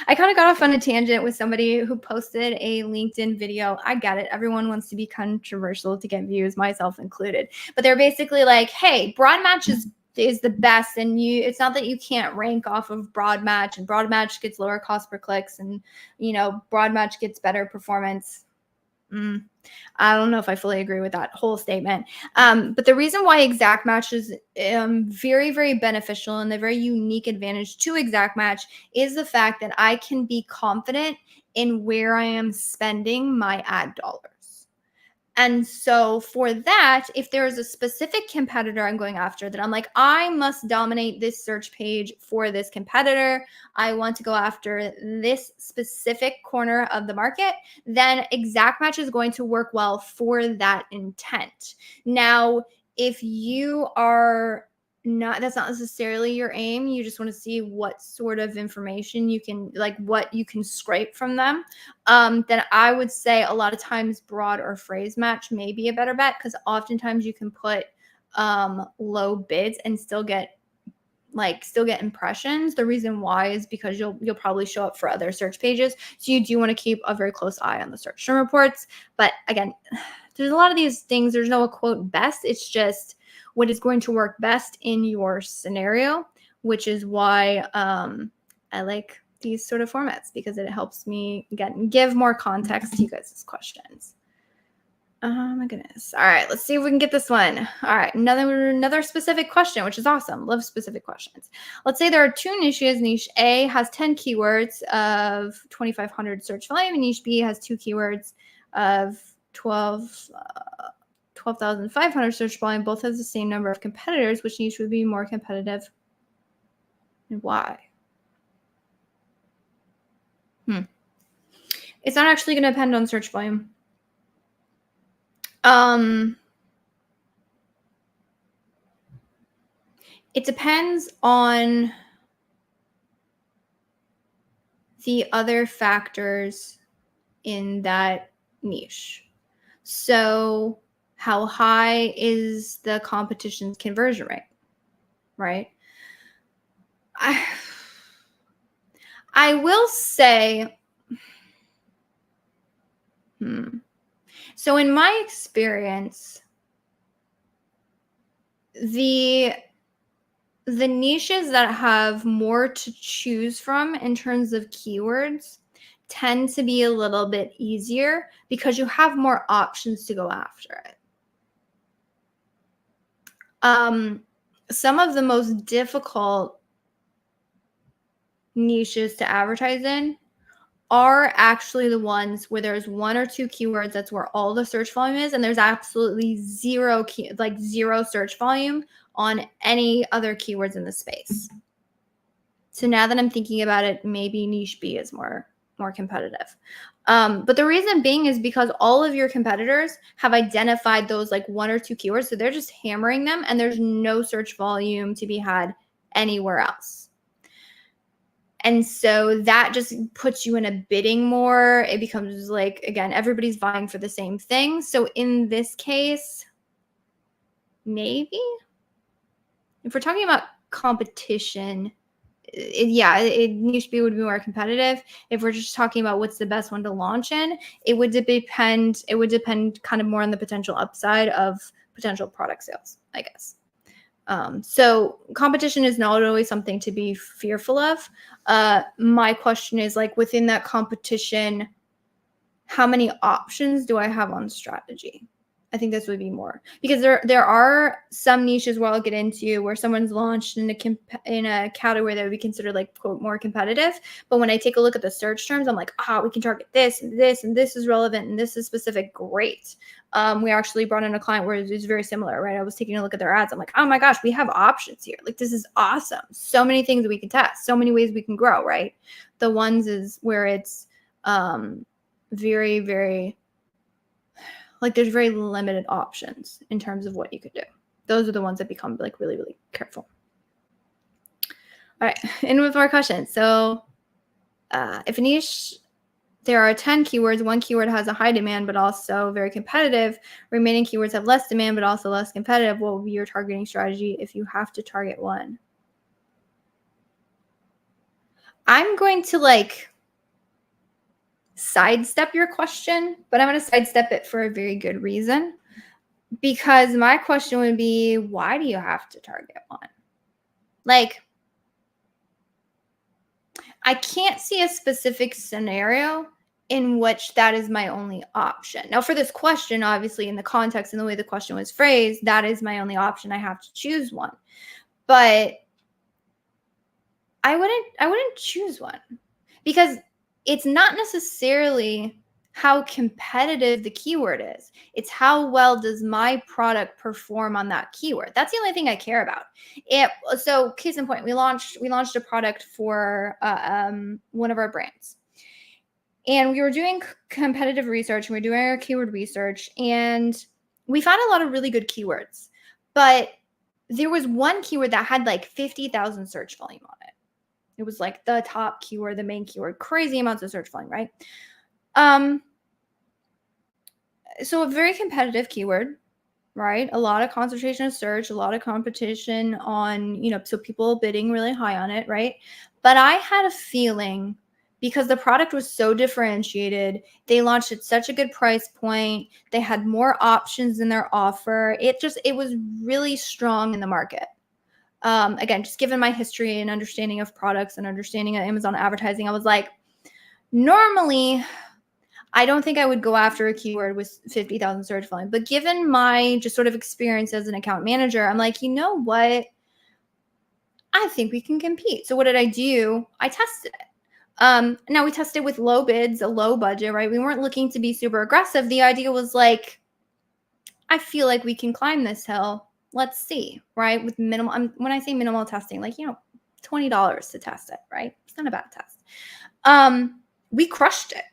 of got off on a tangent with somebody who posted a LinkedIn video. I get it. Everyone wants to be controversial to get views, myself included. But they're basically like, hey, broad match is the best, and it's not that you can't rank off of broad match, and broad match gets lower cost per clicks, and broad match gets better performance. I don't know if I fully agree with that whole statement. But the reason why exact match is very, very beneficial, and the very unique advantage to exact match is the fact that I can be confident in where I am spending my ad dollars. And so for that, if there is a specific competitor I'm going after that I'm like, I must dominate this search page for this competitor, I want to go after this specific corner of the market, then exact match is going to work well for that intent. Now, if you are not, that's not necessarily your aim, you just want to see what sort of information you can, like what you can scrape from them, then I would say a lot of times broad or phrase match may be a better bet, because oftentimes you can put low bids and still get impressions. The reason why is because you'll probably show up for other search pages, so you do want to keep a very close eye on the search term reports. But again, there's a lot of these things, there's no quote best, it's just what is going to work best in your scenario, which is why I like these sort of formats, because it helps me give more context to you guys' questions. Oh my goodness. All right, let's see if we can get this one. All right, another specific question, which is awesome. Love specific questions. Let's say there are two niches. Niche A has 10 keywords of 2,500 search volume, and niche B has 2 keywords of 12,500 search volume. Both has the same number of competitors. Which niche would be more competitive, and why? It's not actually going to depend on search volume. It depends on the other factors in that niche. So how high is the competition's conversion rate, right? I will say, so in my experience, the niches that have more to choose from in terms of keywords tend to be a little bit easier because you have more options to go after it. Some of the most difficult niches to advertise in are actually the ones where there's 1 or 2 keywords, that's where all the search volume is, and there's absolutely zero search volume on any other keywords in the space. So now that I'm thinking about it, maybe niche B is more competitive. But the reason being is because all of your competitors have identified those 1 or 2 keywords, so they're just hammering them, and there's no search volume to be had anywhere else. And so that just puts you in a bidding more. It becomes again, everybody's vying for the same thing. So in this case, maybe if we're talking about competition, niche B would be more competitive. If we're just talking about what's the best one to launch in, it would depend kind of more on the potential upside of potential product sales, I guess. So competition is not always something to be fearful of. My question is within that competition, how many options do I have on strategy? I think this would be more, because there are some niches where I'll get into where someone's launched in a category that would be considered quote more competitive. But when I take a look at the search terms, I'm we can target this and this, and this is relevant and this is specific. Great. We actually brought in a client where it's very similar, right? I was taking a look at their ads. I'm oh my gosh, we have options here. This is awesome. So many things that we can test, so many ways we can grow, right? The ones is where it's very, very there's very limited options in terms of what you could do. Those are the ones that become really, really careful. All right, in with more questions. So if a niche, there are 10 keywords, 1 keyword has a high demand but also very competitive, remaining keywords have less demand but also less competitive, what will be your targeting strategy if you have to target one? I'm going to sidestep your question, but I'm going to sidestep it for a very good reason, because my question would be, why do you have to target one? I can't see a specific scenario in which that is my only option. Now, for this question, obviously, in the context and the way the question was phrased, that is my only option. I have to choose one. But I wouldn't choose one, because it's not necessarily how competitive the keyword is. It's how well does my product perform on that keyword. That's the only thing I care about. So case in point, we launched a product for one of our brands. And we were doing competitive research, and we were doing our keyword research, and we found a lot of really good keywords. But there was one keyword that had like 50,000 search volume on it. It was like the top keyword, the main keyword, crazy amounts of search volume, right? So a very competitive keyword, right? A lot of concentration of search, a lot of competition on, so people bidding really high on it, right? But I had a feeling, because the product was so differentiated, they launched at such a good price point, they had more options in their offer. It was really strong in the market. Again, just given my history and understanding of products and understanding of Amazon advertising, I was like, normally I don't think I would go after a keyword with 50,000 search volume. But given my just sort of experience as an account manager, I'm like, you know what? I think we can compete. So what did I do? I tested it. Now we tested with low bids, a low budget, right? We weren't looking to be super aggressive. The idea was like, I feel like we can climb this hill. Let's see, right? With minimal, when I say minimal testing, like, $20 to test it, right? It's not a bad test. We crushed it.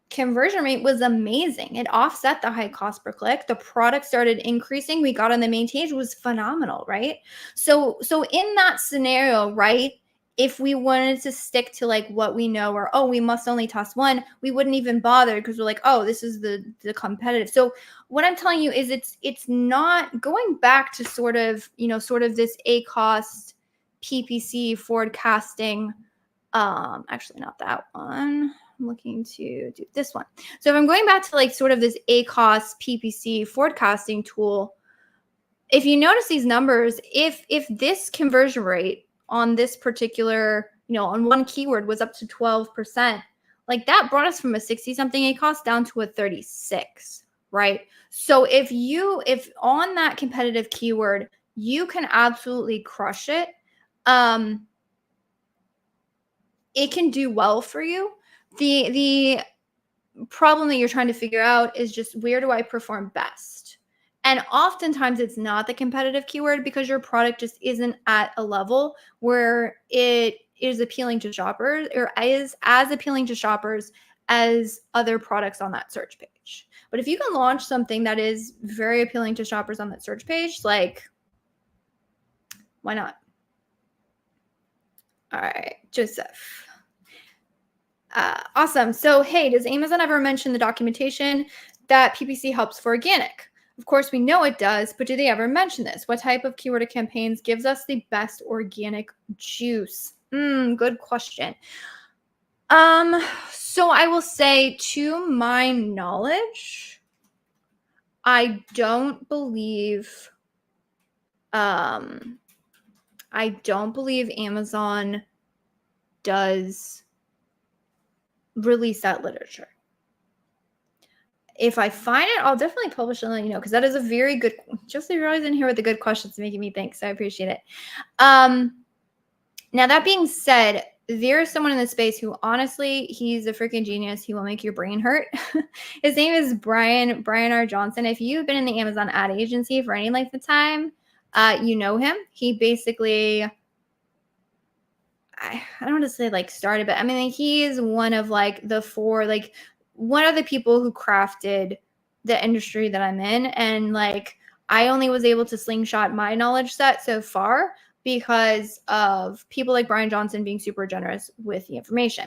Conversion rate was amazing. It offset the high cost per click. The product started increasing. We got on the main page. It was phenomenal, right? So in that scenario, right, if we wanted to stick to like what we know, or, oh, we must only test one, we wouldn't even bother, because we're like, oh, this is the competitive. So what I'm telling you is it's not going back to sort of this ACoS PPC forecasting. Actually not that one. I'm looking to do this one. So if I'm going back to like sort of this ACoS PPC forecasting tool, if you notice these numbers, if this conversion rate on this particular, on one keyword was up to 12%, like that brought us from a 60 something ACoS down to a 36, right? So if on that competitive keyword, you can absolutely crush it. It can do well for you. The problem that you're trying to figure out is just, where do I perform best? And oftentimes it's not the competitive keyword, because your product just isn't at a level where it is appealing to shoppers, or is as appealing to shoppers as other products on that search page. But if you can launch something that is very appealing to shoppers on that search page, like, why not? All right, Joseph. Awesome. So, hey, does Amazon ever mention the documentation that PPC helps for organic? Of course, we know it does, but do they ever mention this? What type of keyword campaigns gives us the best organic juice? Good question. So I will say, to my knowledge, I don't believe Amazon does release that literature. If I find it, I'll definitely publish it and let you know, because that is a very good, just you're always in here with the good questions, making me think, so I appreciate it. Now that being said, there's someone in the space who, honestly, he's a freaking genius. He will make your brain hurt. His name is Brian R. Johnson. If you've been in the Amazon ad agency for any length of time, you know him. He basically, I don't want to say like started, but I mean, like, he is one of like the four, like one of the people who crafted the industry that I'm in. And like, I only was able to slingshot my knowledge set so far because of people like Brian Johnson being super generous with the information.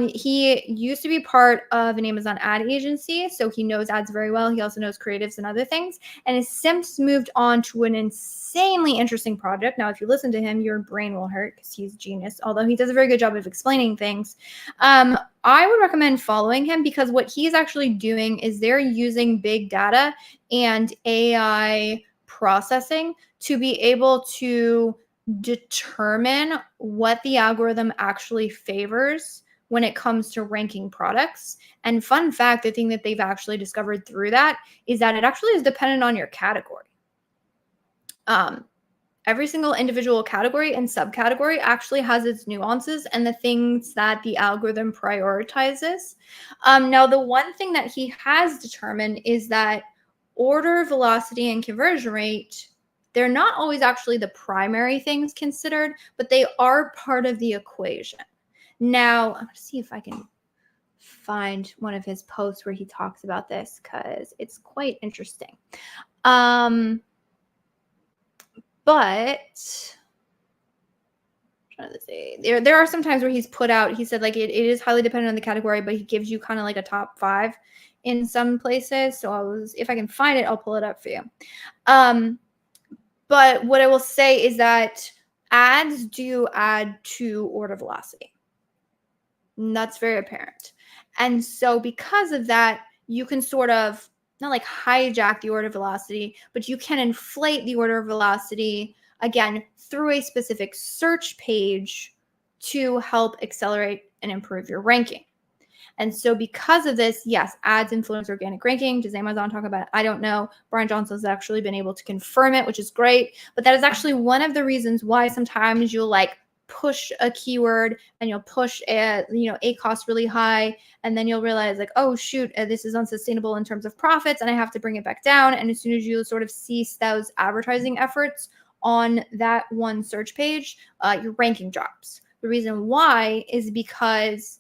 He used to be part of an Amazon ad agency, so he knows ads very well. He also knows creatives and other things, and has since moved on to an insanely interesting project. Now, if you listen to him, your brain will hurt, because he's genius, although he does a very good job of explaining things. I would recommend following him, because what he's actually doing is they're using big data and AI processing to be able to determine what the algorithm actually favors when it comes to ranking products. And fun fact, the thing that they've actually discovered through that is that it actually is dependent on your category. every single individual category and subcategory actually has its nuances and the things that the algorithm prioritizes. Now, the one thing that he has determined is that order velocity and conversion rate, they're not always actually the primary things considered, but they are part of the equation. Now, I'm going to see if I can find one of his posts where he talks about this because it's quite interesting. But trying to say, there are some times where he's put out, he said like it is highly dependent on the category, but he gives you kind of like a top 5 in some places. So if I can find it, I'll pull it up for you. But what I will say is that ads do add to order velocity. And that's very apparent. And so because of that, you can sort of not like hijack the order velocity, but you can inflate the order velocity again through a specific search page to help accelerate and improve your ranking. And so because of this, yes, ads influence organic ranking. Does Amazon talk about it? I don't know. Brian Johnson's actually been able to confirm it, which is great. But that is actually one of the reasons why sometimes you'll like push a keyword and you'll push a cost really high, and then you'll realize like, oh shoot, this is unsustainable in terms of profits and I have to bring it back down. And as soon as you sort of cease those advertising efforts on that one search page, your ranking drops. The reason why is because,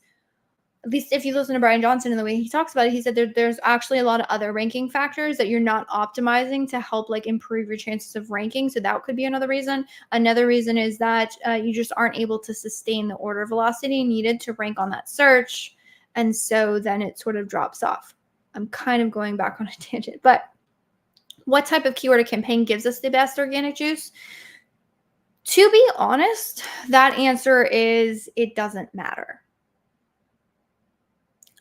at least if you listen to Brian Johnson and the way he talks about it, he said there's actually a lot of other ranking factors that you're not optimizing to help like improve your chances of ranking. So that could be another reason. Another reason is that you just aren't able to sustain the order velocity needed to rank on that search. And so then it sort of drops off. I'm kind of going back on a tangent, but what type of keyword or campaign gives us the best organic juice? To be honest, that answer is it doesn't matter.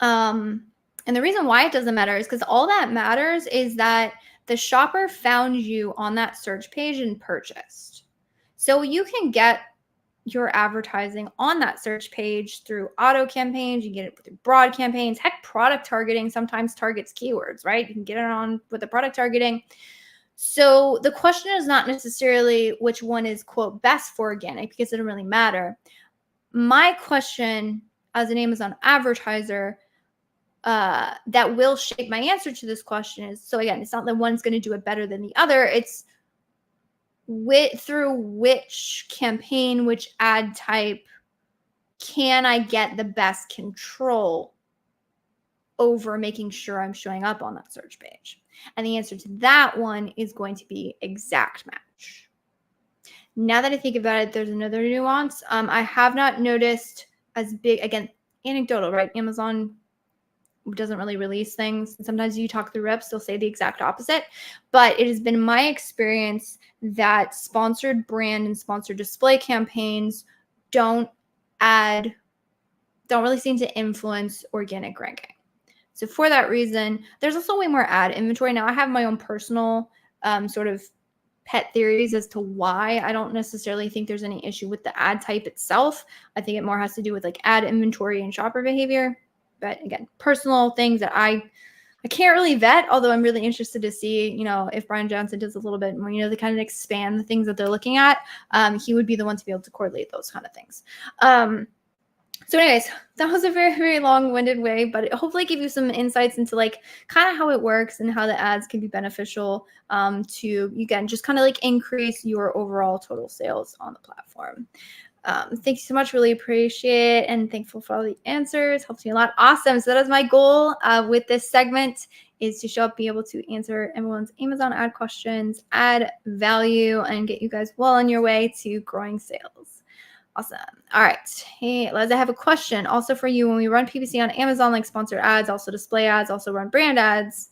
And the reason why it doesn't matter is because all that matters is that the shopper found you on that search page and purchased. So you can get your advertising on that search page through auto campaigns. You can get it through broad campaigns. Heck, product targeting sometimes targets keywords, right? You can get it on with the product targeting. So the question is not necessarily which one is, quote, best for organic, because it doesn't really matter. My question as an Amazon advertiser that will shape my answer to this question is, so again, it's not that one's going to do it better than the other. It's through which campaign, which ad type can I get the best control over making sure I'm showing up on that search page? And the answer to that one is going to be exact match. Now that I think about it, there's another nuance. I have not noticed as big, again, anecdotal, right? Amazon doesn't really release things. Sometimes you talk through reps, they'll say the exact opposite. But it has been my experience that sponsored brand and sponsored display campaigns don't really seem to influence organic ranking. So for that reason, there's also way more ad inventory. Now I have my own personal sort of pet theories as to why I don't necessarily think there's any issue with the ad type itself. I think it more has to do with like ad inventory and shopper behavior. But again, personal things that I can't really vet, although I'm really interested to see, if Brian Johnson does a little bit more, they kind of expand the things that they're looking at. He would be the one to be able to correlate those kind of things. So anyways, that was a very, very long-winded way, but it hopefully gave you some insights into like kind of how it works and how the ads can be beneficial to, again, just kind of like increase your overall total sales on the platform. Thank you so much. Really appreciate it and thankful for all the answers. Helps me a lot. Awesome. So that is my goal with this segment, is to show up, be able to answer everyone's Amazon ad questions, add value, and get you guys well on your way to growing sales. Awesome. All right. Hey, Liz, I have a question also for you. When we run PPC on Amazon, like sponsored ads, also display ads, also run brand ads.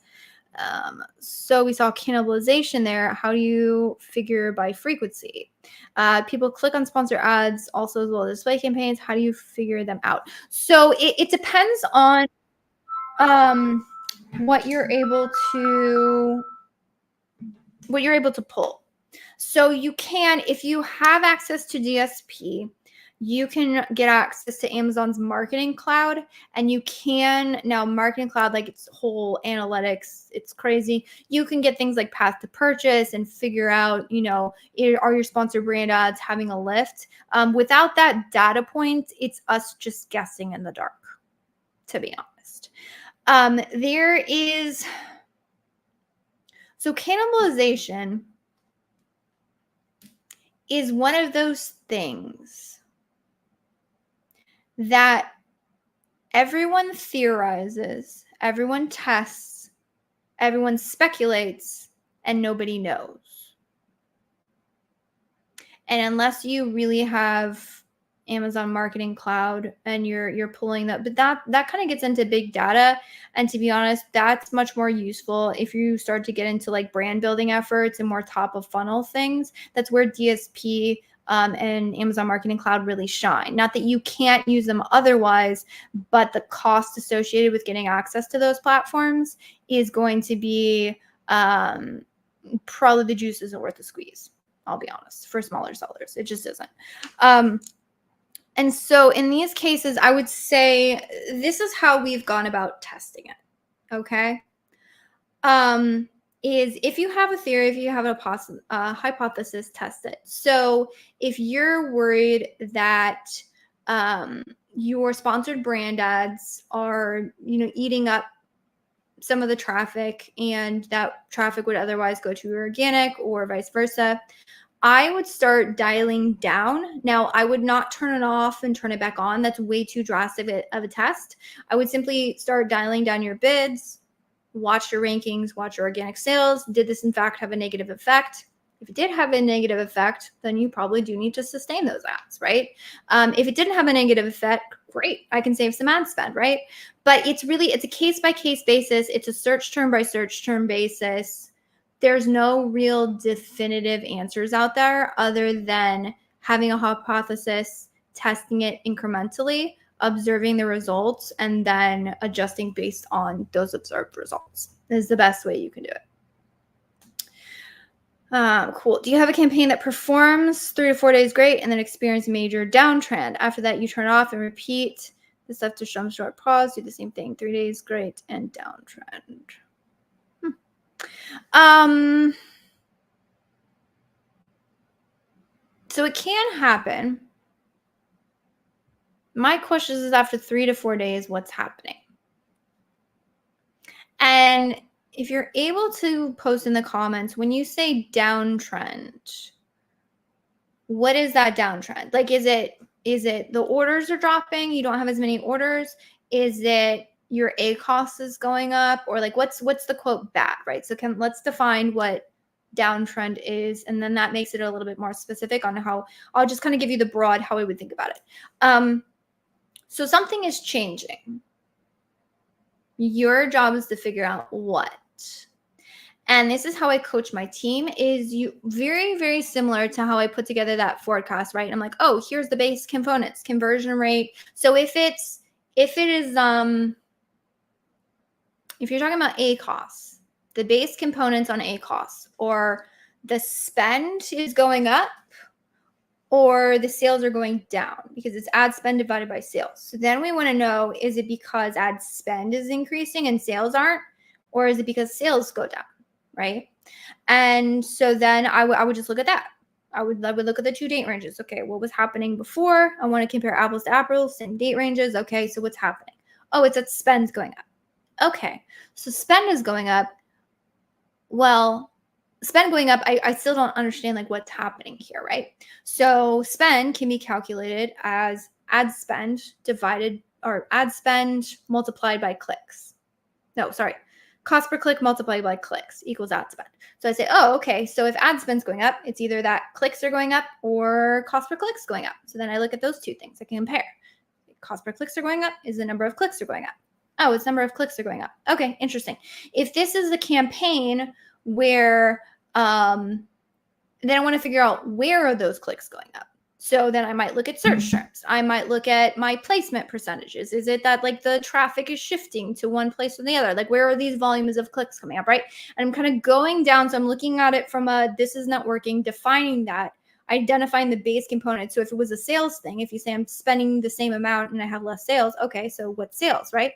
So we saw cannibalization there. How do you figure by frequency? People click on sponsor ads also as well as display campaigns. How do you figure them out? So it depends on what you're able to pull. So you can, if you have access to DSP, you can get access to Amazon's Marketing Cloud, and you can now Marketing Cloud, like its whole analytics, it's crazy. You can get things like path to purchase and figure out, are your sponsored brand ads having a lift? Without that data point, it's us just guessing in the dark, to be honest. So cannibalization is one of those things that everyone theorizes, everyone tests, everyone speculates, and nobody knows. And unless you really have Amazon Marketing Cloud and you're pulling that, but that kind of gets into big data. And to be honest, that's much more useful if you start to get into like brand building efforts and more top of funnel things. That's where DSP and Amazon Marketing Cloud really shine. Not that you can't use them otherwise, but the cost associated with getting access to those platforms is going to be probably the juice isn't worth the squeeze. I'll be honest, for smaller sellers, it just isn't. And so in these cases, I would say this is how we've gone about testing it. Okay. Is if you have a theory, if you have a hypothesis, test it. So if you're worried that your sponsored brand ads are, eating up some of the traffic and that traffic would otherwise go to your organic or vice versa, I would start dialing down. Now, I would not turn it off and turn it back on. That's way too drastic of a test. I would simply start dialing down your bids, watch your rankings, watch your organic sales. Did this, in fact, have a negative effect? If it did have a negative effect, then you probably do need to sustain those ads, right? If it didn't have a negative effect, great. I can save some ad spend, right? But it's a case-by-case basis. It's a search term by search term basis. There's no real definitive answers out there other than having a hypothesis, testing it incrementally, observing the results, and then adjusting based on those observed results is the best way you can do it. Cool. Do you have a campaign that performs 3 to 4 days great and then experience a major downtrend? After that, you turn it off and repeat the stuff to some short pause. Do the same thing. 3 days great and downtrend. So it can happen. My question is after 3 to 4 days, what's happening? And if you're able to post in the comments, when you say downtrend, what is that downtrend? Like, is it the orders are dropping? You don't have as many orders? Is it your ACoS is going up, or like what's the quote bad, right? So let's define what downtrend is, and then that makes it a little bit more specific on how I'll just kind of give you the broad how I would think about it. So something is changing. Your job is to figure out what. And this is how I coach my team, is very, very similar to how I put together that forecast, right? I'm like, oh, here's the base components, conversion rate. So if it is if you're talking about ACoS, the base components on ACoS, or the spend is going up, or the sales are going down, because it's ad spend divided by sales. So then we want to know, is it because ad spend is increasing and sales aren't, or is it because sales go down, right? And so then I would just look at that. I would look at the 2 date ranges. Okay, what was happening before? I want to compare apples to apples, same date ranges. Okay, so what's happening? Oh, it's that spend's going up. Okay, so spend is going up. Well, spend going up, I still don't understand like what's happening here, right? So spend can be calculated as ad spend multiplied by clicks. No, sorry. Cost per click multiplied by clicks equals ad spend. So I say, oh, okay, so if ad spend's going up, it's either that clicks are going up or cost per click's going up. So then I look at those two things. I can compare. Cost per clicks are going up is the number of clicks are going up. Oh, it's number of clicks are going up. Okay, interesting. If this is a campaign where then I want to figure out where are those clicks going up. So then I might look at search terms. I might look at my placement percentages. Is it that like the traffic is shifting to one place or the other? Like where are these volumes of clicks coming up, right? And I'm kind of going down. So I'm looking at it from this is not working, defining that. identifying the base component. So if it was a sales thing, if you say I'm spending the same amount and I have less sales, okay, so what's sales, right?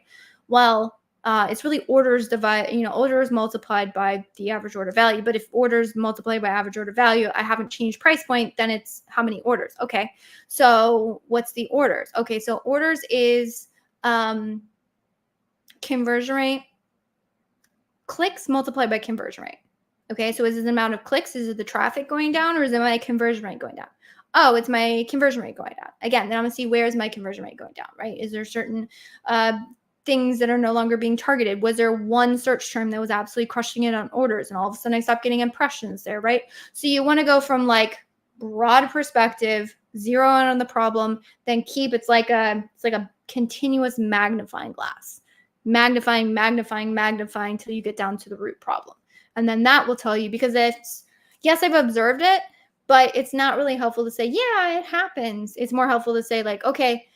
Well, it's really orders orders multiplied by the average order value. But if orders multiplied by average order value, I haven't changed price point, then it's how many orders. Okay, so what's the orders? Okay, so orders is conversion rate, clicks multiplied by conversion rate. Okay, so is it the amount of clicks? Is it the traffic going down, or is it my conversion rate going down? Oh, it's my conversion rate going down. Again, then I'm gonna see where is my conversion rate going down, right? Is there certain things that are no longer being targeted? Was there one search term that was absolutely crushing it on orders, and all of a sudden I stopped getting impressions there, right? So you want to go from like broad perspective, zero in on the problem, then keep it's like a continuous magnifying glass, magnifying till you get down to the root problem. And then that will tell you, because it's, yes, I've observed it, but it's not really helpful to say, yeah, it happens. It's more helpful to say like, okay,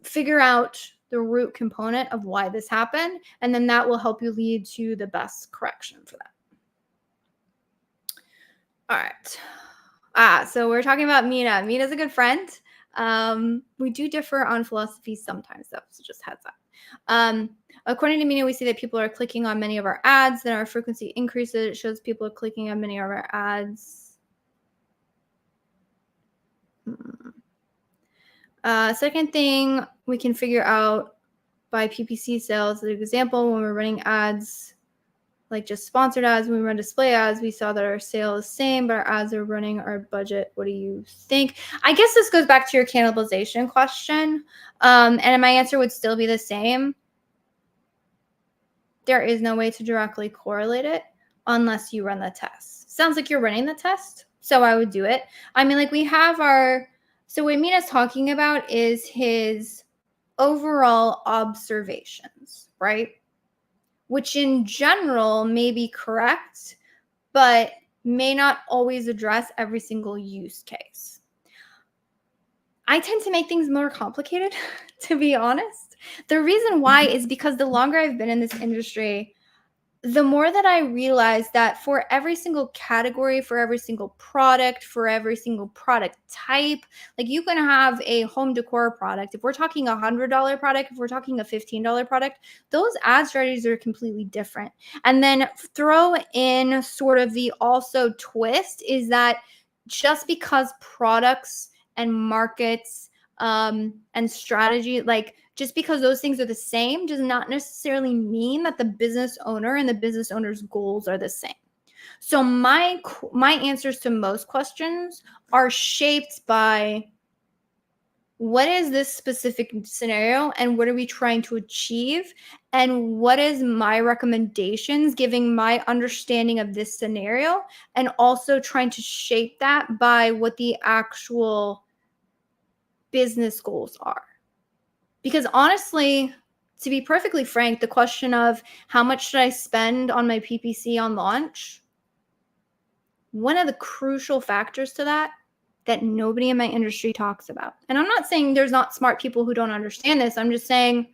figure out the root component of why this happened. And then that will help you lead to the best correction for that. All right. So we're talking about Mina. Mina's a good friend. We do differ on philosophies sometimes though, so just heads up. According to Mina, we see that people are clicking on many of our ads, then our frequency increases. It shows people are clicking on many of our ads. Second thing we can figure out by PPC sales, an example, when we're running ads, like just sponsored ads, when we run display ads, we saw that our sale is same, but our ads are running our budget. What do you think? I guess this goes back to your cannibalization question. And my answer would still be the same. There is no way to directly correlate it unless you run the test. Sounds like you're running the test, so I would do it. I mean, like we have so what Mina's talking about is his overall observations, right? Which in general may be correct, but may not always address every single use case. I tend to make things more complicated, to be honest. The reason why is because the longer I've been in this industry, the more that I realize that for every single category, for every single product, for every single product type, like you can have a home decor product. If we're talking $100 product, if we're talking a $15 product, those ad strategies are completely different. And then throw in sort of the also twist is that just because products and markets and strategy, like just because those things are the same does not necessarily mean that the business owner and the business owner's goals are the same. So my answers to most questions are shaped by what is this specific scenario and what are we trying to achieve, and what is my recommendations giving my understanding of this scenario, and also trying to shape that by what the actual business goals are. Because honestly, to be perfectly frank, the question of how much should I spend on my PPC on launch, one of the crucial factors to that nobody in my industry talks about. And I'm not saying there's not smart people who don't understand this. I'm just saying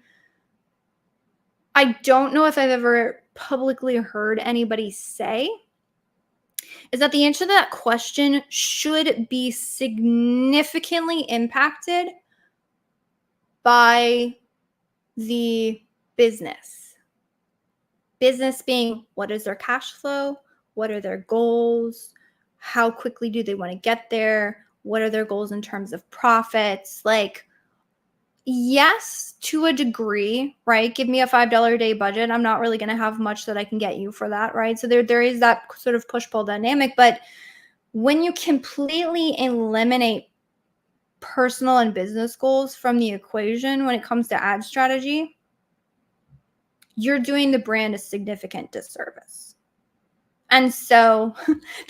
I don't know if I've ever publicly heard anybody say is that the answer to that question should be significantly impacted by the business. Business being, what is their cash flow? What are their goals? How quickly do they want to get there? What are their goals in terms of profits? Like, yes, to a degree, right? Give me a $5 a day budget. I'm not really going to have much that I can get you for that, right? So there is that sort of push-pull dynamic. But when you completely eliminate personal and business goals from the equation when it comes to ad strategy, you're doing the brand a significant disservice. And so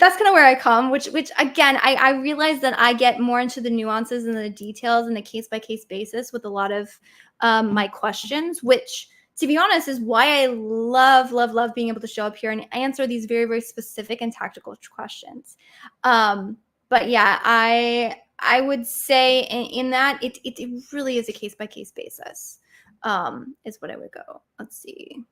that's kind of where I come, which again, I realize that I get more into the nuances and the details and the case-by-case basis with a lot of my questions, which, to be honest, is why I love being able to show up here and answer these very, very specific and tactical questions. But yeah, I would say in that it really is a case-by-case basis, is what I would go. Let's see.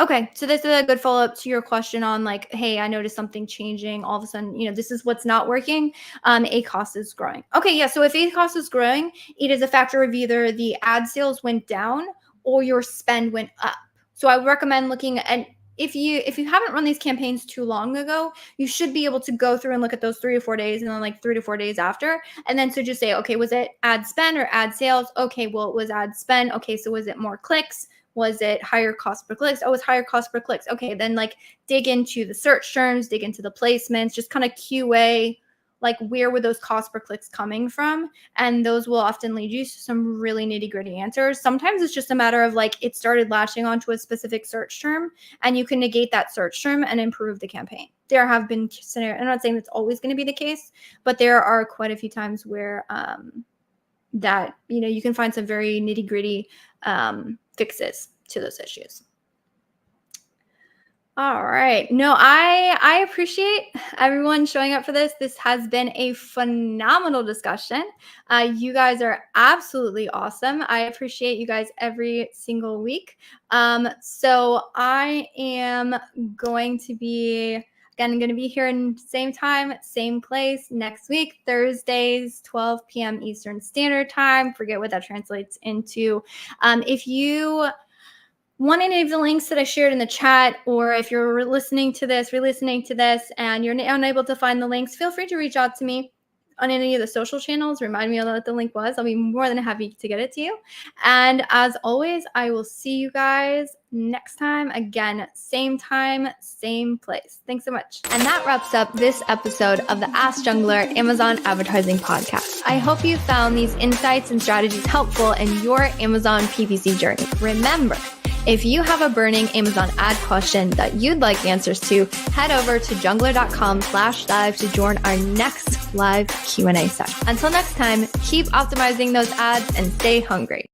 Okay, so this is a good follow-up to your question on like, hey, I noticed something changing. All of a sudden, this is what's not working. ACoS is growing. Okay, yeah. So if ACoS is growing, it is a factor of either the ad sales went down or your spend went up. So I would recommend looking at, if you haven't run these campaigns too long ago, you should be able to go through and look at those 3 to 4 days and then like 3 to 4 days after. And then so just say, okay, was it ad spend or ad sales? Okay, well, it was ad spend. Okay, so was it more clicks? Was it higher cost per clicks? Oh, it's higher cost per clicks. Okay, then like dig into the search terms, dig into the placements, just kind of QA, like where were those cost per clicks coming from? And those will often lead you to some really nitty gritty answers. Sometimes it's just a matter of like it started latching onto a specific search term and you can negate that search term and improve the campaign. There have been scenarios, I'm not saying that's always going to be the case, but there are quite a few times where that, you can find some very nitty gritty fixes to those issues. All right. No, I appreciate everyone showing up for this. This has been a phenomenal discussion. You guys are absolutely awesome. I appreciate you guys every single week. So I am going to be, again, I'm going to be here in same time, same place next week, Thursdays, 12 p.m. Eastern Standard Time. Forget what that translates into. If you want any of the links that I shared in the chat, or if you're re-listening to this and you're unable to find the links, feel free to reach out to me on any of the social channels. Remind me of what the link was. I'll be more than happy to get it to you. And as always, I will see you guys next time. Again, same time, same place. Thanks so much. And that wraps up this episode of the Ask Junglr Amazon Advertising Podcast. I hope you found these insights and strategies helpful in your Amazon PPC journey. Remember, if you have a burning Amazon ad question that you'd like answers to, head over to junglr.com/live to join our next live Q&A session. Until next time, keep optimizing those ads and stay hungry.